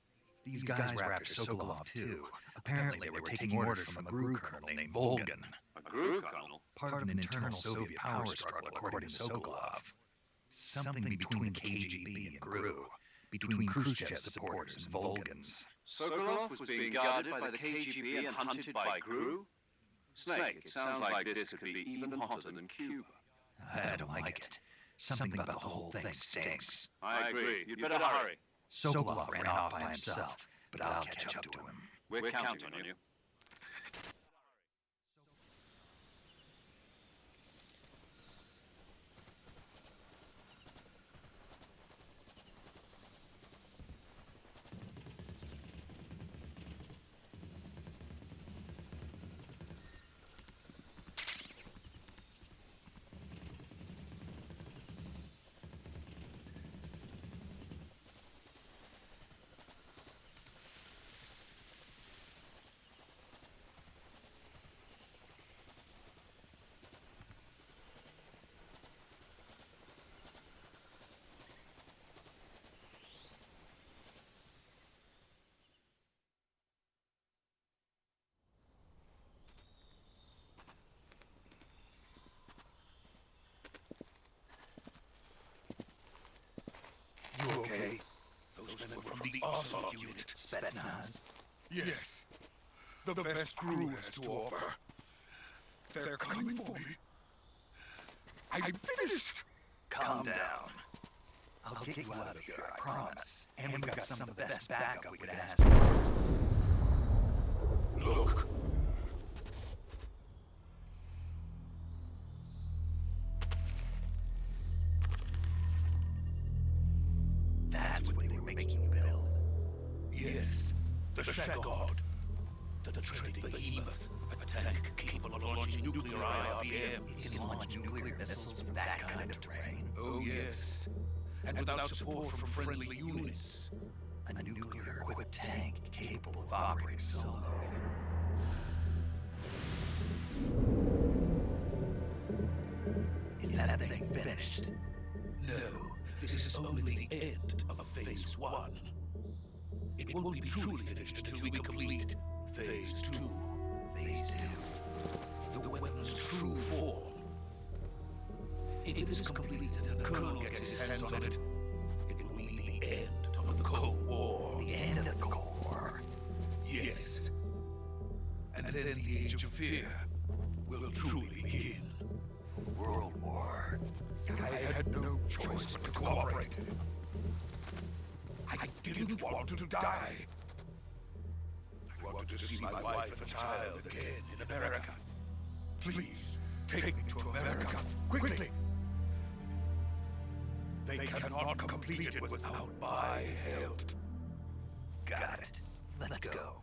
These guys were after Sokolov, too. Apparently, they were taking orders from a GRU colonel named Volgan. A GRU colonel? Part of an internal Soviet power struggle, according to Sokolov. Something between the KGB and GRU. Between Khrushchev's supporters and Volgan's. Sokolov was being guarded by the KGB and hunted by GRU? Snake, it sounds like this could be even hotter than Cuba. I don't like it. Something about the whole thing stinks. I agree. You'd better hurry. Sokolov ran off by himself, but I'll catch up to him. We're counting on you. You okay? Those men were from the Oslo unit. Spetsnaz? Yes. The best GRU has to offer. They're coming for me. I'm finished! Calm down. I'll get you out of here, I promise. And we've got some of the best backup we could ask for. Look. That's what they were making you build. Yes, the Shagard. The trading behemoth. A tank capable of launching nuclear IRBM. It can launch nuclear missiles from that kind of terrain. Oh, yes. And without support from friendly units. A nuclear-equipped tank capable of operating solo. Is that thing finished? No, this is only the end of Phase 1. It won't be truly finished until we complete Phase 2. Phase 2. The weapon's true form. If this is completed and the Colonel gets his hands on it, it will mean the end of the Cold War. The end of the Cold War? Yes. And then the Age of Fear will truly begin. World War. I had no choice but to cooperate. I didn't want to die. I wanted to see my wife and child again in America. Please, take me to America, quickly. They cannot complete it without my help. Got it. Let's go.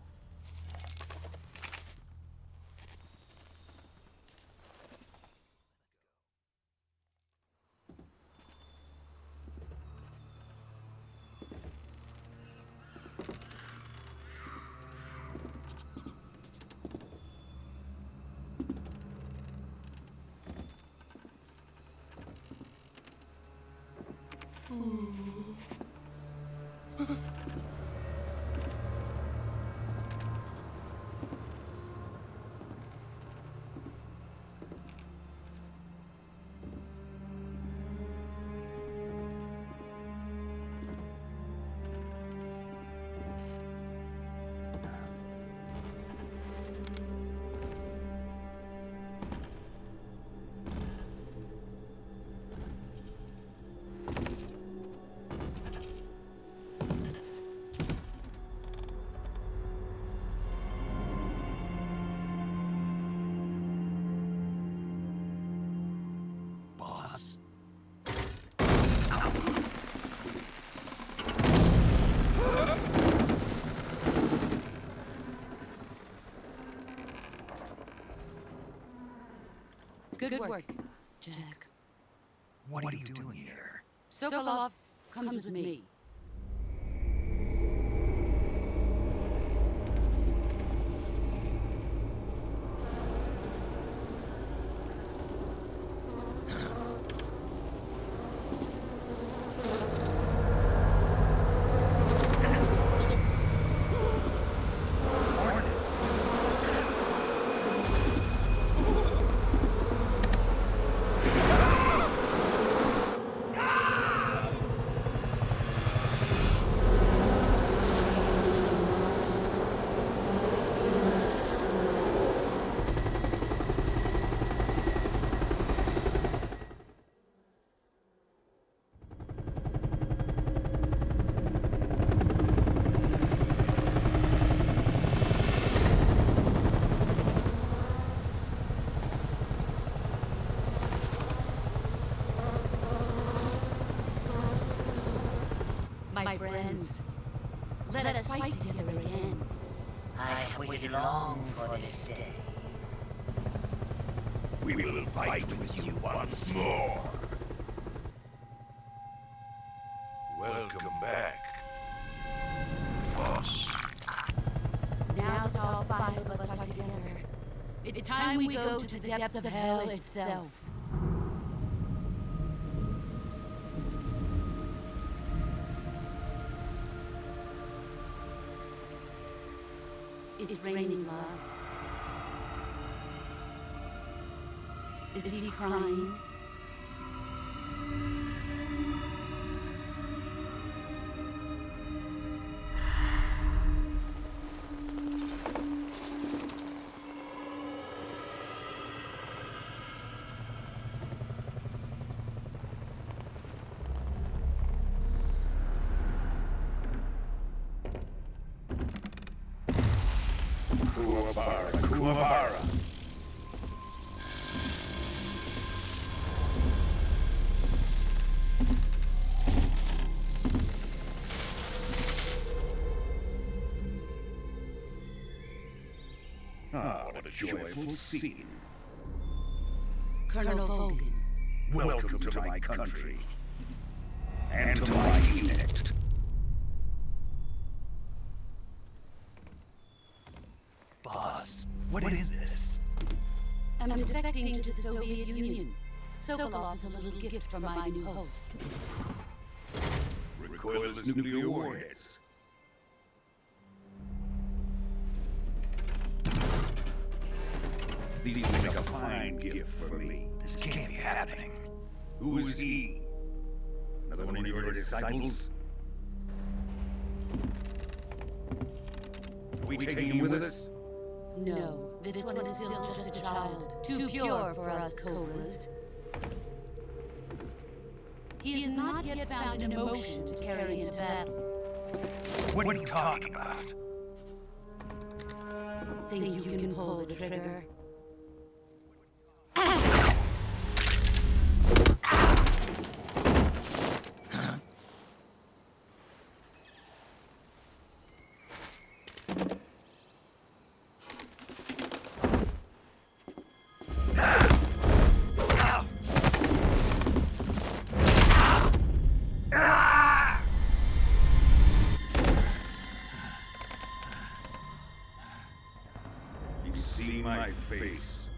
Good work, Jack. What are you doing here? Sokolov comes with me. My friends, let us fight together again. I have waited long for this day. We will fight with you once more. Welcome back, boss. Now that all 5 of us are together, it's time we go to the depths of hell itself. It's raining blood. Is he crying? Kuwabara. Ah, what a joyful scene. Colonel Vogan. Welcome to my country. And to my elect. Boss, what is this? I'm defecting to the Soviet Union. Sokolov is a little gift from my new hosts. Recoilless nuclear warheads. These will make a fine gift for me. This can't be happening. Who is he? Another one of your disciples? Are we taking him with us? No, this one is still just a child. Too pure for us Cobras. He has not yet found an emotion to carry into battle. What are you talking about? Think you can pull the trigger? See my face.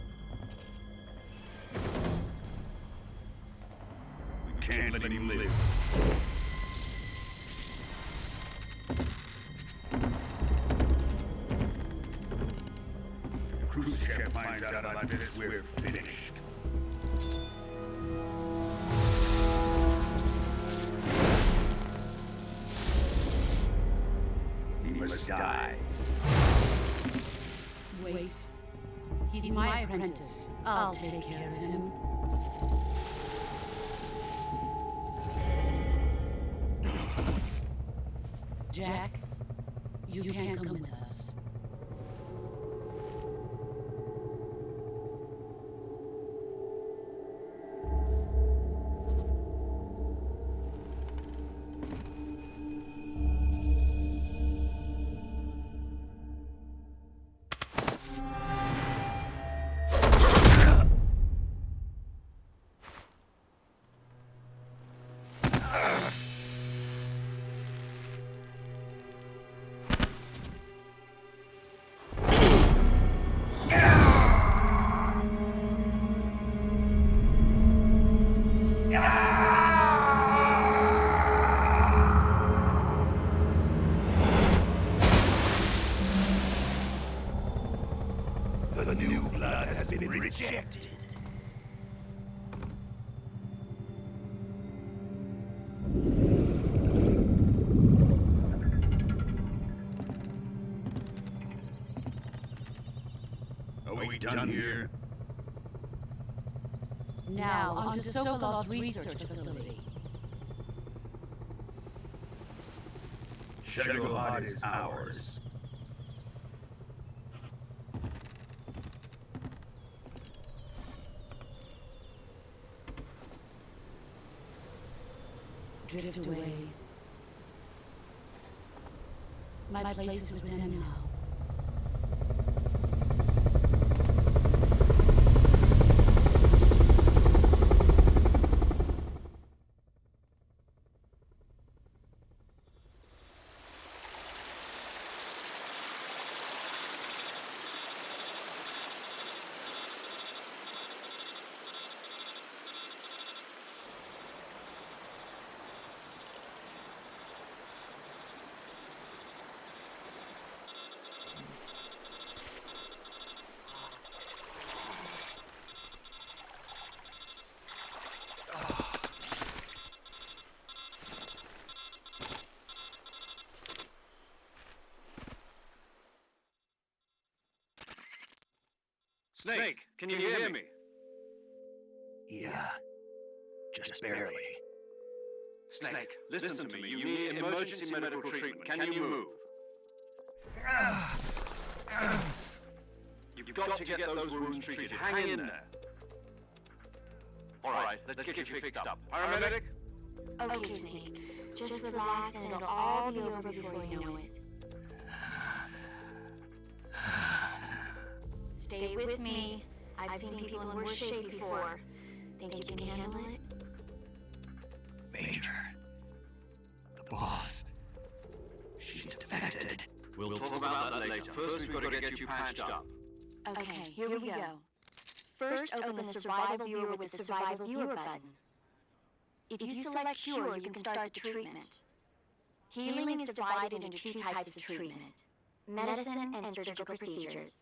We can't let him live. If Khrushchev finds out about this, we're finished. He must die. Wait. He's my apprentice. I'll take care of him. Jack, you can't come with us. The new blood has been rejected. Are we done here? Now, onto Sokolov's research facility. Shagohod is ours. Drift away. My place is with them now. Snake, can you hear me? Yeah. Just barely. Snake, listen to me. You need emergency medical treatment. Can you move? You've got to get those wounds treated. Hang in there. All right, let's get you fixed up. Paramedic? Okay, Snake. Just relax and it'll all be over before you know it. Stay with me. I've seen people in worse shape before. Think you can handle it? Major. The boss. She's defected. We'll talk about that later. First, we've got to get you patched up. Okay, here we go. First, open the Survival Viewer with the Survival Viewer button. If you select Cure, you can start the treatment. Healing is divided into two types of treatment: medicine and surgical procedures.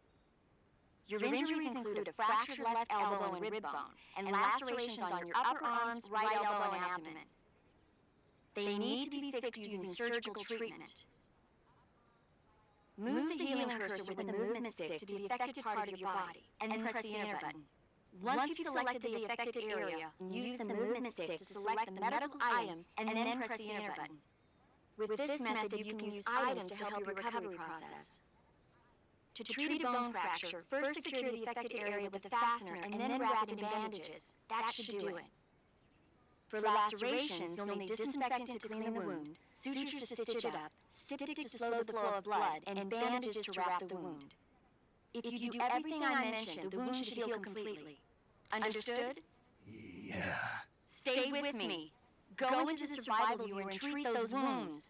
Your injuries include a fractured left elbow and rib bone, and lacerations on your upper arms, right elbow, and abdomen. They need to be fixed using surgical treatment. Move the healing cursor with the movement stick to the affected part of your body, and then press the enter button. Once you've selected the affected area, use the movement stick to select the medical item, and then press the enter button. With this method, you can use items to help your recovery process. To treat a bone fracture, first secure the affected area with a fastener and then wrap it in bandages. That should do it. For lacerations, you'll need disinfectant to clean the wound, sutures to stitch it up, styptic to slow the flow of blood, and bandages to wrap the wound. If you do everything I mentioned, the wound should heal completely. Understood? Yeah. Stay with me. Go into the survival viewer and treat those wounds.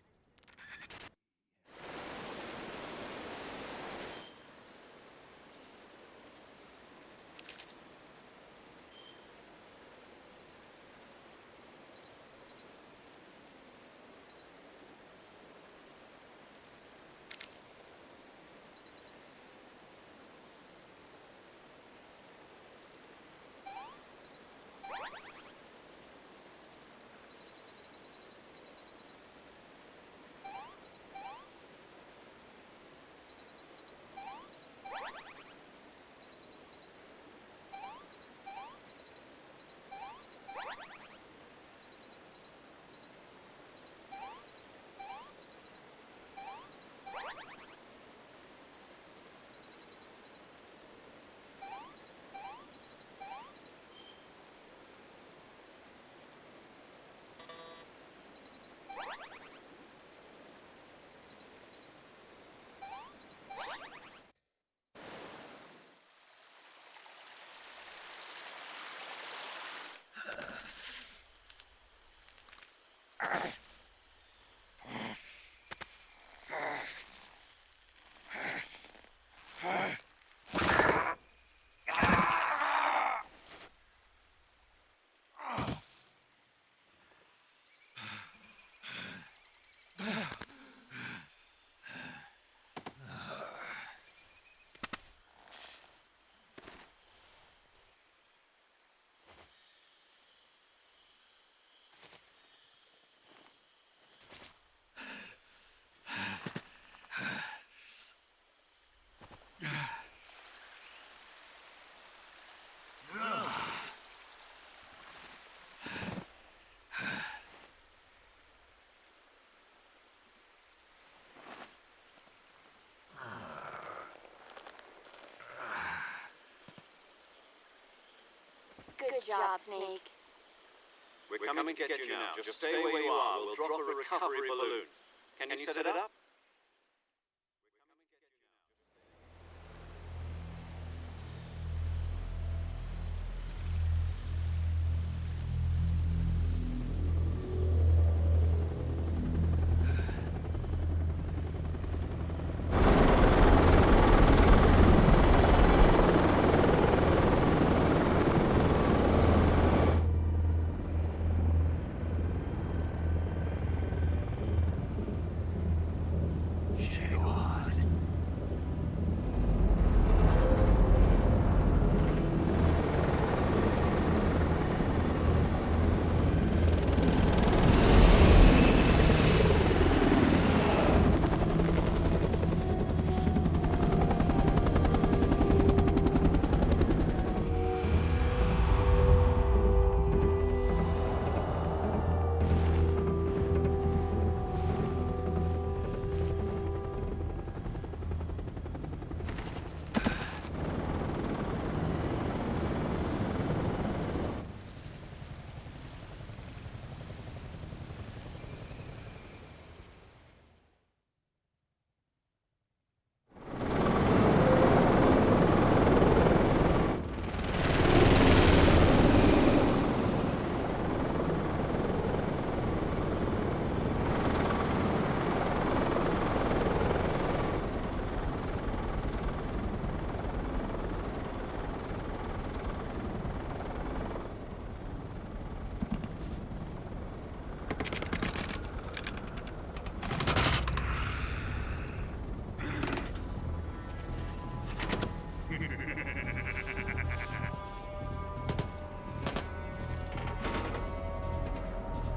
Good job, Snake. We're coming to get you now. Just stay where you are. We'll drop a recovery balloon. Can you set it up?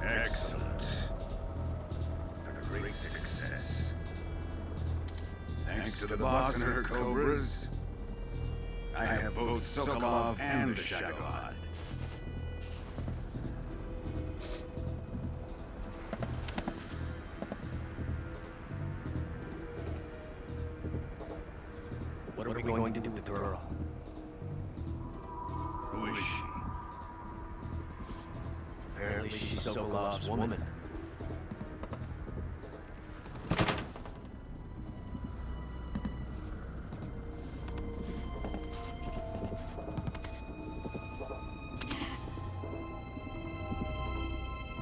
Excellent. A great success. Thanks to the boss and her cobras, I have both Sokolov and the Shagohod. What are we going to do with the girl? Who is she? Apparently she's Sokolov's woman.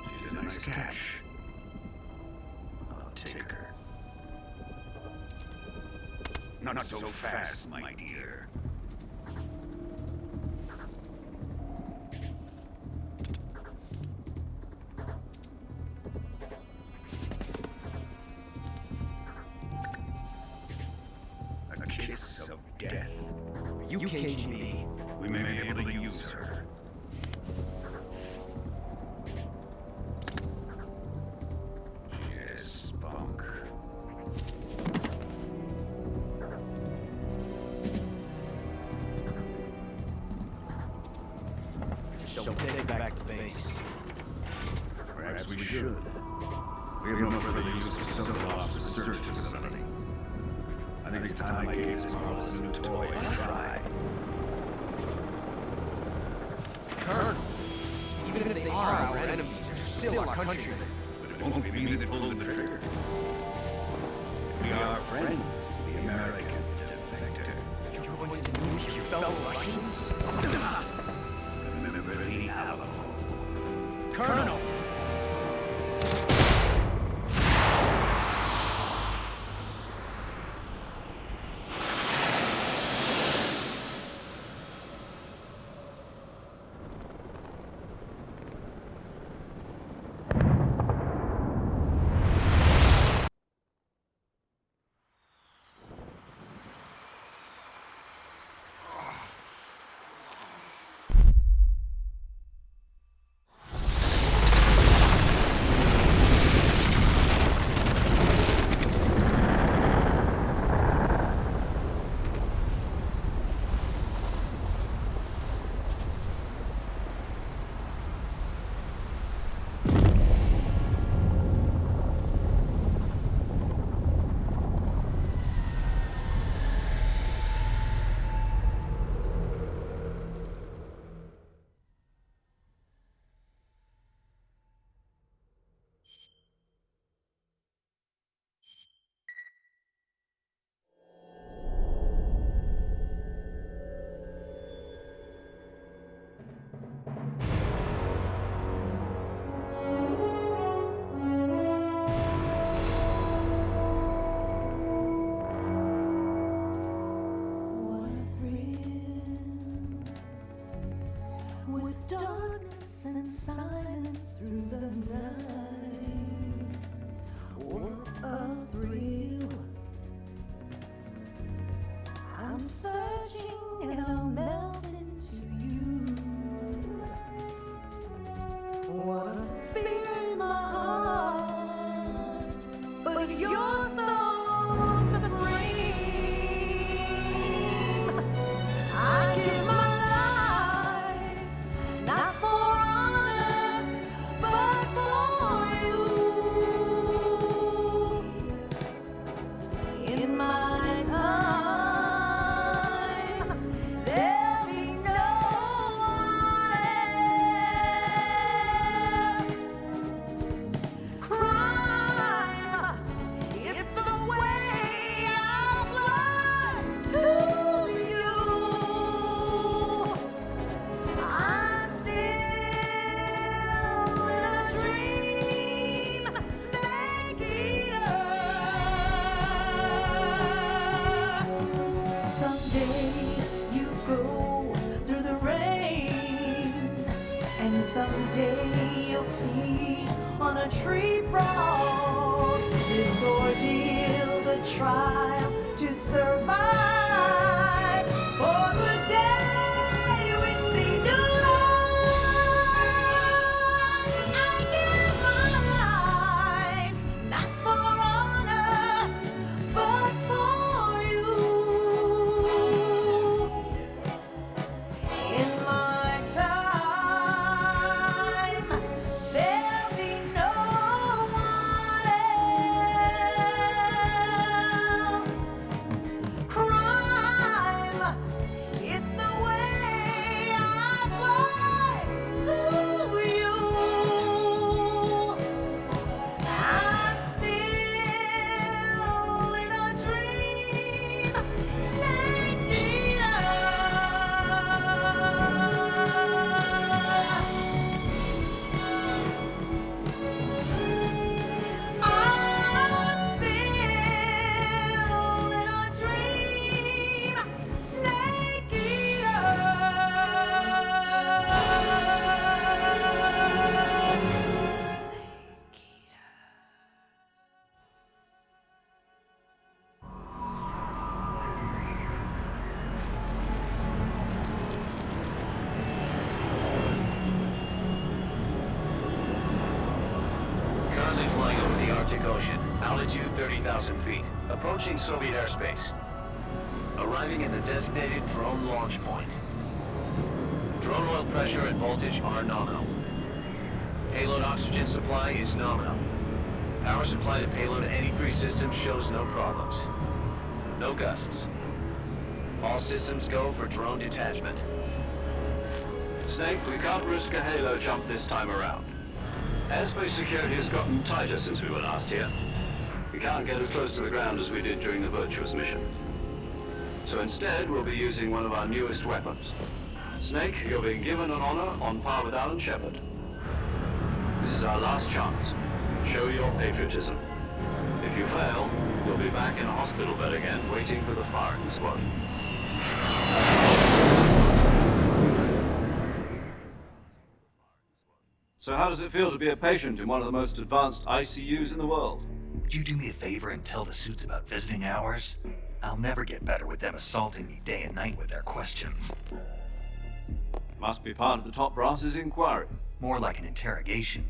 She's a nice catch. I'll take her. Not so fast, my dear. A kiss of death. You caged me. We may be able to use her. She has spunk. So we take back to base. Perhaps we should. We have no further use for Sokolov's research facility. I think it's time I gave this marvelous new toy a try. Colonel, even if they are our enemies, they're still our countrymen. But it won't be me that pulled the trigger. It'll be our friend, the American defector. You're going to nuke your fellow Russians? Remember the Alamo. Colonel! searching and I'll melt into you. Wanna fear in my heart, but you're so supreme. I give my life, not for honor, but for you. In my time, there'll be no one else. Crime, it's the way I've learned to you. I'm still in a dream, snake eater. Someday you go through the rain, and someday you'll feed on a tree frog. This ordeal, the trial to survive for the day we see new life. I give my life, not for honor, but for you. In my time, there'll be no one else. Crime, it's the way I fly to you. I'm still in a dream, snake eater. I'm still in a dream, snake eater. Currently flying over the Arctic Ocean, altitude 30,000 feet, approaching Soviet airspace. Arriving at the designated drone launch point. Drone oil pressure and voltage are nominal. Payload oxygen supply is nominal. Power supply to payload antifreeze system shows no problems. No gusts. All systems go for drone detachment. Snake, we can't risk a halo jump this time around. Airspace security has gotten tighter since we were last here. We can't get as close to the ground as we did during the Virtuous mission. So instead, we'll be using one of our newest weapons. Snake, you're being given an honor on par with Alan Shepard. This is our last chance. Show your patriotism. If you fail, you'll be back in a hospital bed again, waiting for the firing squad. So how does it feel to be a patient in one of the most advanced ICUs in the world? Would you do me a favor and tell the suits about visiting hours? I'll never get better with them assaulting me day and night with their questions. Must be part of the top brass's inquiry. More like an interrogation.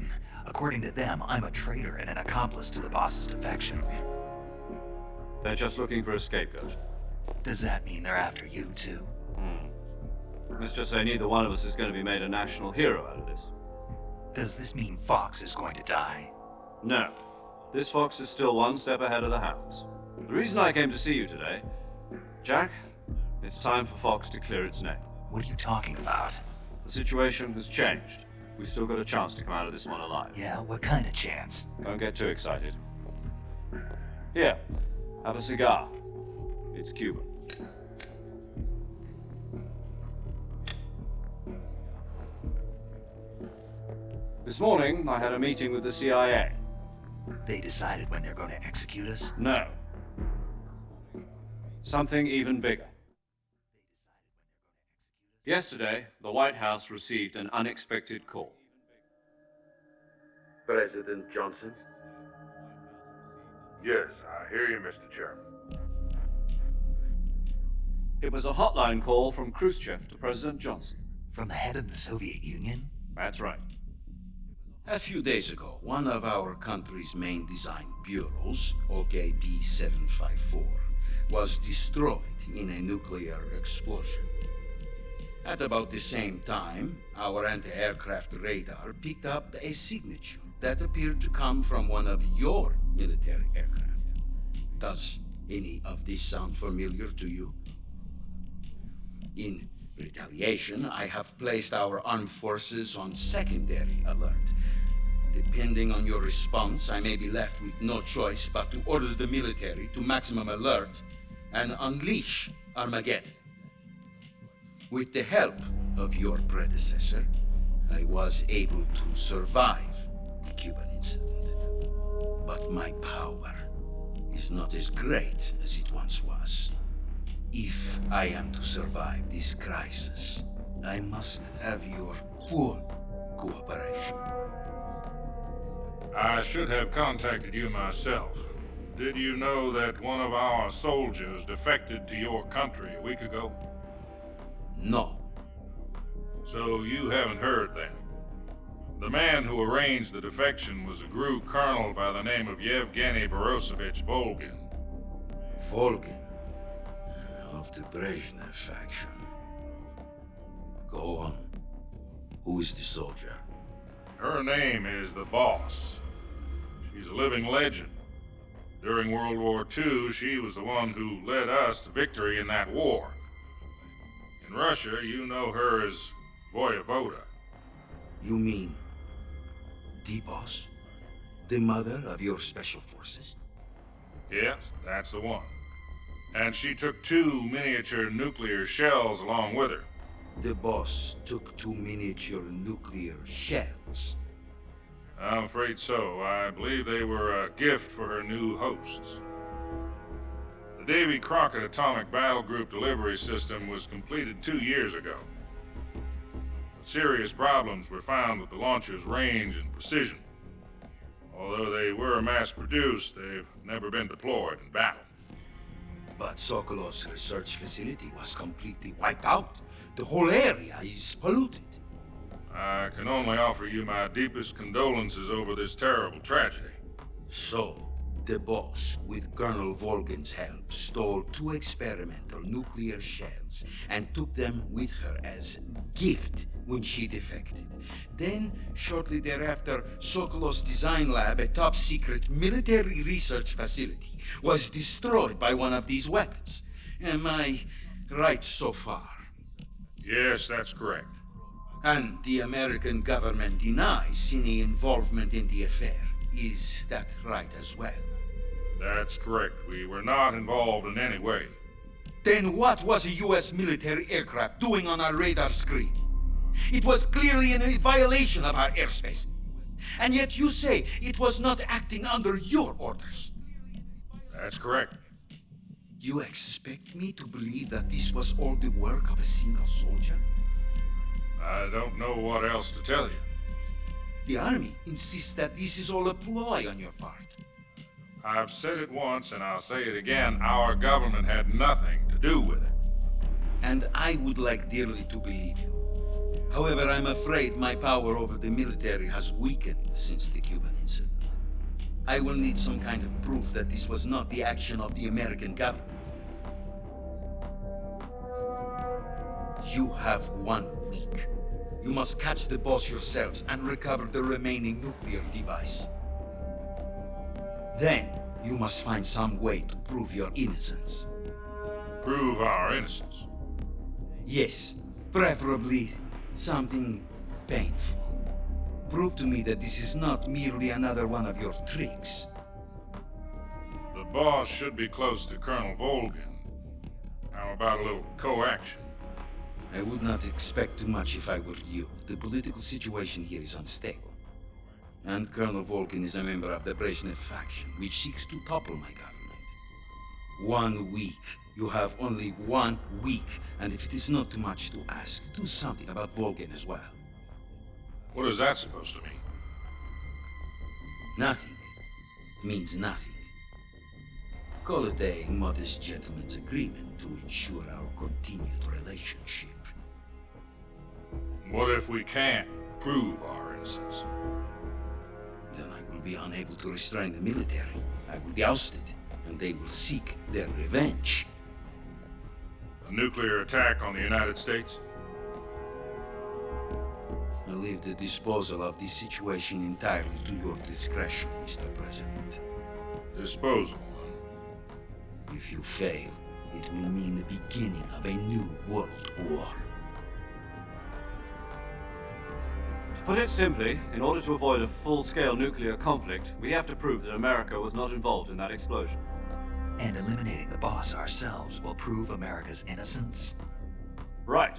According to them, I'm a traitor and an accomplice to the boss's defection. They're just looking for a scapegoat. Does that mean they're after you, too? Let's just say neither one of us is going to be made a national hero out of this. Does this mean Fox is going to die? No. This fox is still one step ahead of the hounds. The reason I came to see you today, Jack, it's time for Fox to clear its name. What are you talking about? The situation has changed. We've still got a chance to come out of this one alive. Yeah, what kind of chance? Don't get too excited. Here, have a cigar. It's Cuban. This morning, I had a meeting with the CIA. They decided when they're going to execute us? No. Something even bigger. Yesterday, the White House received an unexpected call. President Johnson? Yes, I hear you, Mr. Chairman. It was a hotline call from Khrushchev to President Johnson. From the head of the Soviet Union? That's right. A few days ago, one of our country's main design bureaus, OKB 754, was destroyed in a nuclear explosion. At about the same time, our anti-aircraft radar picked up a signature that appeared to come from one of your military aircraft. Does any of this sound familiar to you? In retaliation, I have placed our armed forces on secondary alert. Depending on your response, I may be left with no choice but to order the military to maximum alert and unleash Armageddon. With the help of your predecessor, I was able to survive the Cuban incident. But my power is not as great as it once was. If I am to survive this crisis, I must have your full cooperation. I should have contacted you myself. Did you know that one of our soldiers defected to your country a week ago? No. So you haven't heard then. The man who arranged the defection was a GRU colonel by the name of Yevgeny Borisovich Volgin. Volgin? Of the Brezhnev faction. Go on. Who is the soldier? Her name is the Boss. She's a living legend. During World War II, she was the one who led us to victory in that war. In Russia, you know her as Voyevoda. You mean the Boss? The mother of your special forces? Yes, that's the one. And she took 2 miniature nuclear shells along with her. The Boss took 2 miniature nuclear shells. I'm afraid so. I believe they were a gift for her new hosts. The Davy Crockett Atomic Battle Group delivery system was completed 2 years ago. But serious problems were found with the launcher's range and precision. Although they were mass-produced, they've never been deployed in battle. But Sokolov's research facility was completely wiped out. The whole area is polluted. I can only offer you my deepest condolences over this terrible tragedy. So, the Boss, with Colonel Volgin's help, stole 2 experimental nuclear shells and took them with her as gift when she defected. Then, shortly thereafter, Sokolov's design lab, a top-secret military research facility, was destroyed by one of these weapons. Am I right so far? Yes, that's correct. And the American government denies any involvement in the affair. Is that right as well? That's correct. We were not involved in any way. Then what was a U.S. military aircraft doing on our radar screen? It was clearly in a violation of our airspace. And yet you say it was not acting under your orders. That's correct. You expect me to believe that this was all the work of a single soldier? I don't know what else to tell you. The Army insists that this is all a ploy on your part. I've said it once and I'll say it again. Our government had nothing to do with it. And I would like dearly to believe you. However, I'm afraid my power over the military has weakened since the Cuban incident. I will need some kind of proof that this was not the action of the American government. You have 1 week. You must catch the Boss yourselves and recover the remaining nuclear device. Then, you must find some way to prove your innocence. Prove our innocence? Yes, preferably something painful. Prove to me that this is not merely another one of your tricks. The Boss should be close to Colonel Volgin. How about a little co-action? I would not expect too much if I were you. The political situation here is unstable. And Colonel Volgin is a member of the Brezhnev faction, which seeks to topple my government. 1 week. You have only 1 week, and if it is not too much to ask, do something about Volgin as well. What is that supposed to mean? Nothing means nothing. Call it a modest gentleman's agreement to ensure our continued relationship. What if we can't prove our innocence? Then I will be unable to restrain the military. I will be ousted, and they will seek their revenge. A nuclear attack on the United States? I leave the disposal of this situation entirely to your discretion, Mr. President. Disposal? If you fail, it will mean the beginning of a new world war. To put it simply, in order to avoid a full-scale nuclear conflict, we have to prove that America was not involved in that explosion. And eliminating the boss ourselves will prove America's innocence? Right.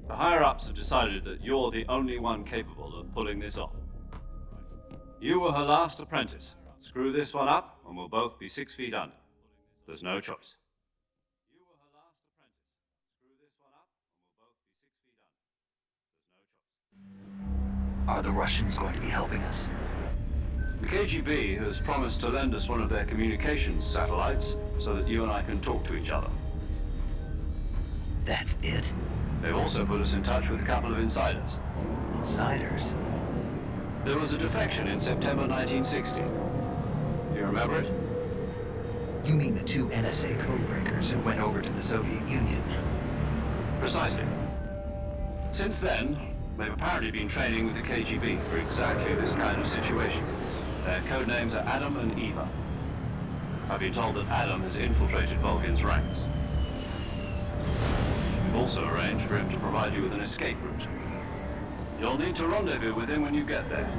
The higher-ups have decided that you're the only one capable of pulling this off. You were her last apprentice. Screw this one up, and we'll both be 6 feet under. There's no choice. You were her last apprentice. Screw this one up, and we'll both be 6 feet under. There's no choice. Are the Russians going to be helping us? The KGB has promised to lend us one of their communications satellites so that you and I can talk to each other. That's it? They've also put us in touch with a couple of insiders. Insiders? There was a defection in September 1960. Do you remember it? You mean the 2 NSA codebreakers who went over to the Soviet Union? Precisely. Since then, they've apparently been training with the KGB for exactly this kind of situation. Their codenames are Adam and Eva. I've been told that Adam has infiltrated Volgin's ranks. We've also arranged for him to provide you with an escape route. You'll need to rendezvous with him when you get there.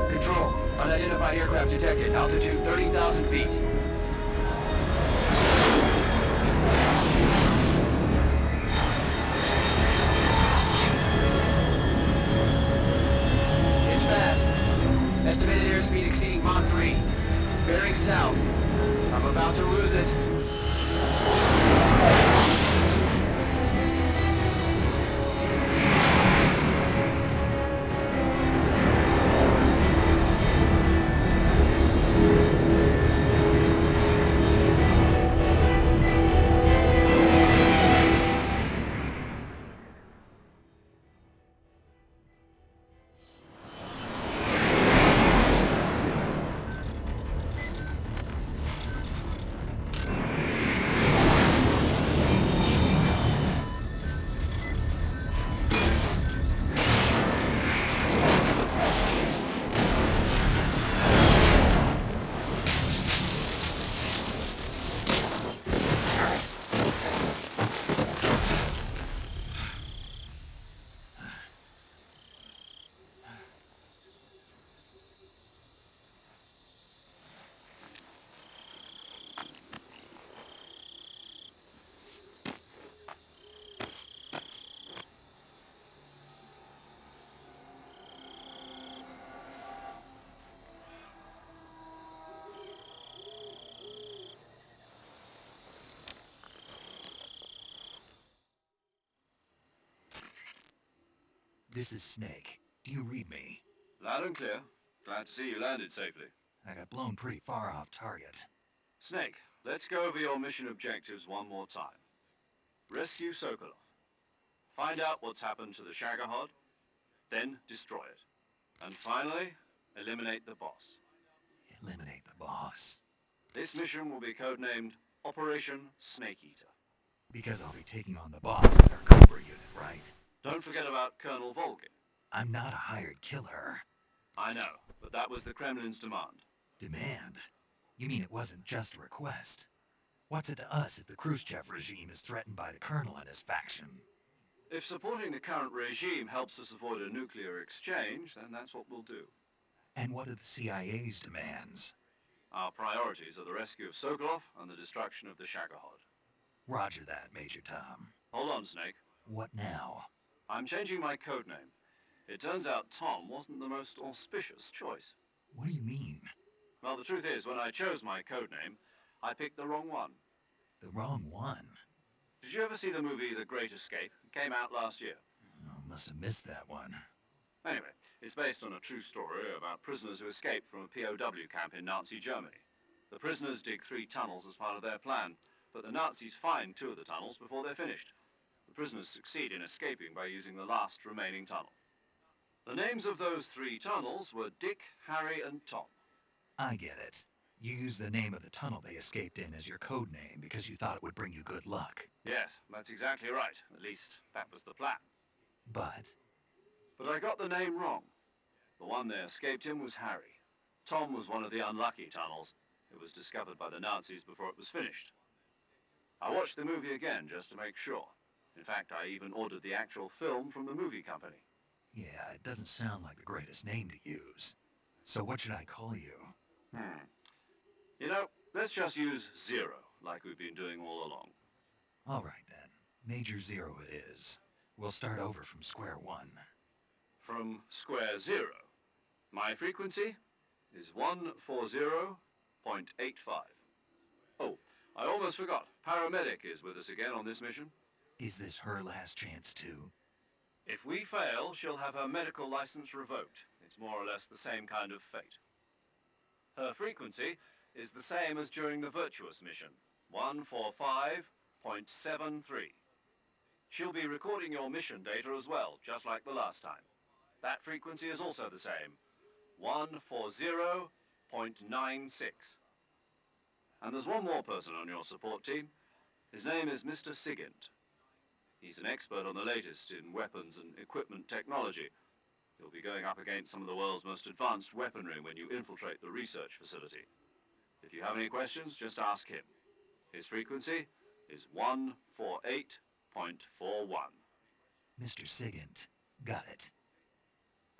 Control, unidentified aircraft detected, altitude 30,000 feet. It's fast. Estimated airspeed exceeding Mach 3. Bearing south. I'm about to lose it. This is Snake. Do you read me? Loud and clear. Glad to see you landed safely. I got blown pretty far off target. Snake, let's go over your mission objectives one more time. Rescue Sokolov. Find out what's happened to the Shagohod, then destroy it. And finally, eliminate the boss. Eliminate the boss? This mission will be codenamed Operation Snake Eater. Because I'll be taking on the boss in our Cobra unit, right? Don't forget about Colonel Volgin. I'm not a hired killer. I know, but that was the Kremlin's demand. Demand? You mean it wasn't just a request? What's it to us if the Khrushchev regime is threatened by the Colonel and his faction? If supporting the current regime helps us avoid a nuclear exchange, then that's what we'll do. And what are the CIA's demands? Our priorities are the rescue of Sokolov and the destruction of the Shagohod. Roger that, Major Tom. Hold on, Snake. What now? I'm changing my codename. It turns out Tom wasn't the most auspicious choice. What do you mean? Well, the truth is, when I chose my code name, I picked the wrong one. The wrong one? Did you ever see the movie The Great Escape? It came out last year. Oh, must have missed that one. Anyway, it's based on a true story about prisoners who escaped from a POW camp in Nazi Germany. The prisoners dig 3 tunnels as part of their plan, but the Nazis find 2 of the tunnels before they're finished. The prisoners succeed in escaping by using the last remaining tunnel. The names of those 3 tunnels were Dick, Harry, and Tom. I get it. You used the name of the tunnel they escaped in as your code name because you thought it would bring you good luck. Yes, that's exactly right. At least, that was the plan. But I got the name wrong. The one they escaped in was Harry. Tom was one of the unlucky tunnels. It was discovered by the Nazis before it was finished. I watched the movie again just to make sure. In fact, I even ordered the actual film from the movie company. yeah, it doesn't sound like the greatest name to use. So what should I call you? You know, let's just use Zero, like we've been doing all along. All right then. Major Zero it is. We'll start over from square one. From square 0. My frequency is 140.85. Oh, I almost forgot. Paramedic is with us again on this mission. Is this her last chance too? If we fail, she'll have her medical license revoked. It's more or less the same kind of fate. Her frequency is the same as during the Virtuous mission, 145.73. She'll be recording your mission data as well, just like the last time. That frequency is also the same, 140.96. And there's one more person on your support team. His name is Mr. Sigint. He's an expert on the latest in weapons and equipment technology. You'll be going up against some of the world's most advanced weaponry when you infiltrate the research facility. If you have any questions, just ask him. His frequency is 148.41. Mr. Sigint. Got it.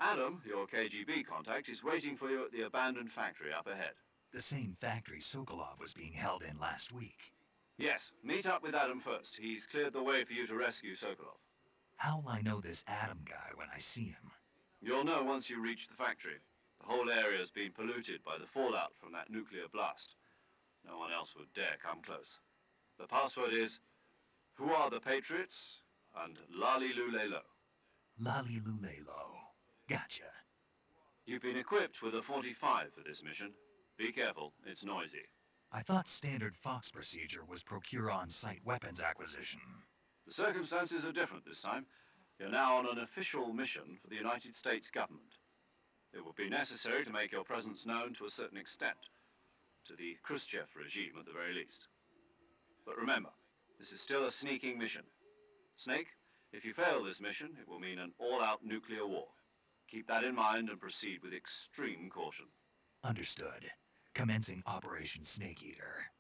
Adam, your KGB contact, is waiting for you at the abandoned factory up ahead. The same factory Sokolov was being held in last week. Yes, meet up with Adam first. He's cleared the way for you to rescue Sokolov. How'll I know this Adam guy when I see him? You'll know once you reach the factory. The whole area's been polluted by the fallout from that nuclear blast. No one else would dare come close. The password is, "Who are the Patriots?" and Lali Lulelo. Lali Lulelo. Gotcha. You've been equipped with a 45 for this mission. Be careful, it's noisy. I thought standard Fox procedure was procure on-site weapons acquisition. The circumstances are different this time. You're now on an official mission for the United States government. It will be necessary to make your presence known to a certain extent, to the Khrushchev regime at the very least. But remember, this is still a sneaking mission. Snake, if you fail this mission, it will mean an all-out nuclear war. Keep that in mind and proceed with extreme caution. Understood. Commencing Operation Snake Eater.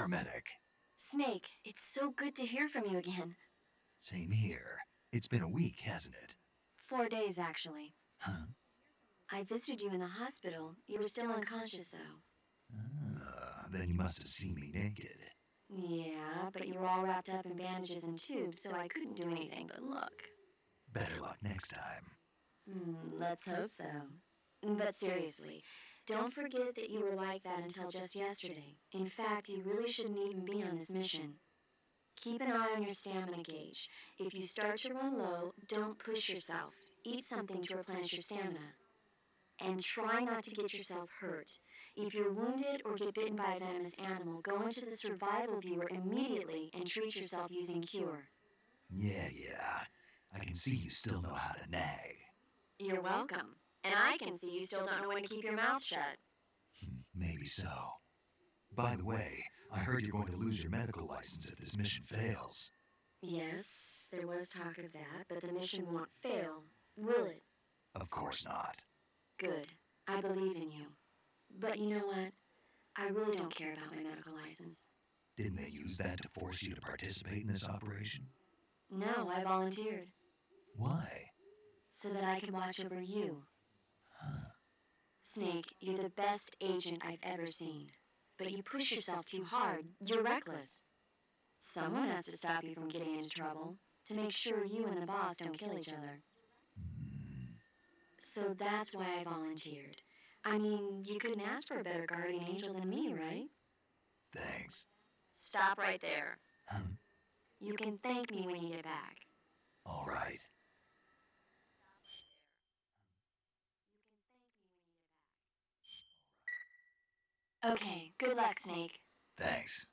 paramedic. Snake, it's so good to hear from you again. Same here. It's been a week, hasn't it? 4 days, actually. Huh? I visited you in the hospital. You were still unconscious, though. Then you must have seen me naked. Yeah, but you were all wrapped up in bandages and tubes, so I couldn't do anything but look. Better luck next time. Let's hope so. But seriously, don't forget that you were like that until just yesterday. In fact, you really shouldn't even be on this mission. Keep an eye on your stamina gauge. If you start to run low, don't push yourself. Eat something to replenish your stamina. And try not to get yourself hurt. If you're wounded or get bitten by a venomous animal, go into the survival viewer immediately and treat yourself using Cure. Yeah. I can see you still know how to nag. You're welcome. And I can see you still don't know when to keep your mouth shut. Maybe so. By the way, I heard you're going to lose your medical license if this mission fails. Yes, there was talk of that, but the mission won't fail, will it? Of course not. Good. I believe in you. But you know what? I really don't care about my medical license. Didn't they use that to force you to participate in this operation? No, I volunteered. Why? So that I could watch over you. Huh. Snake, you're the best agent I've ever seen. But you push yourself too hard. You're reckless. Someone has to stop you from getting into trouble, to make sure you and the boss don't kill each other. So that's why I volunteered. I mean, you couldn't ask for a better guardian angel than me, right? Thanks. Stop right there. Huh? You can thank me when you get back. All right. Okay, good luck, Snake. Thanks.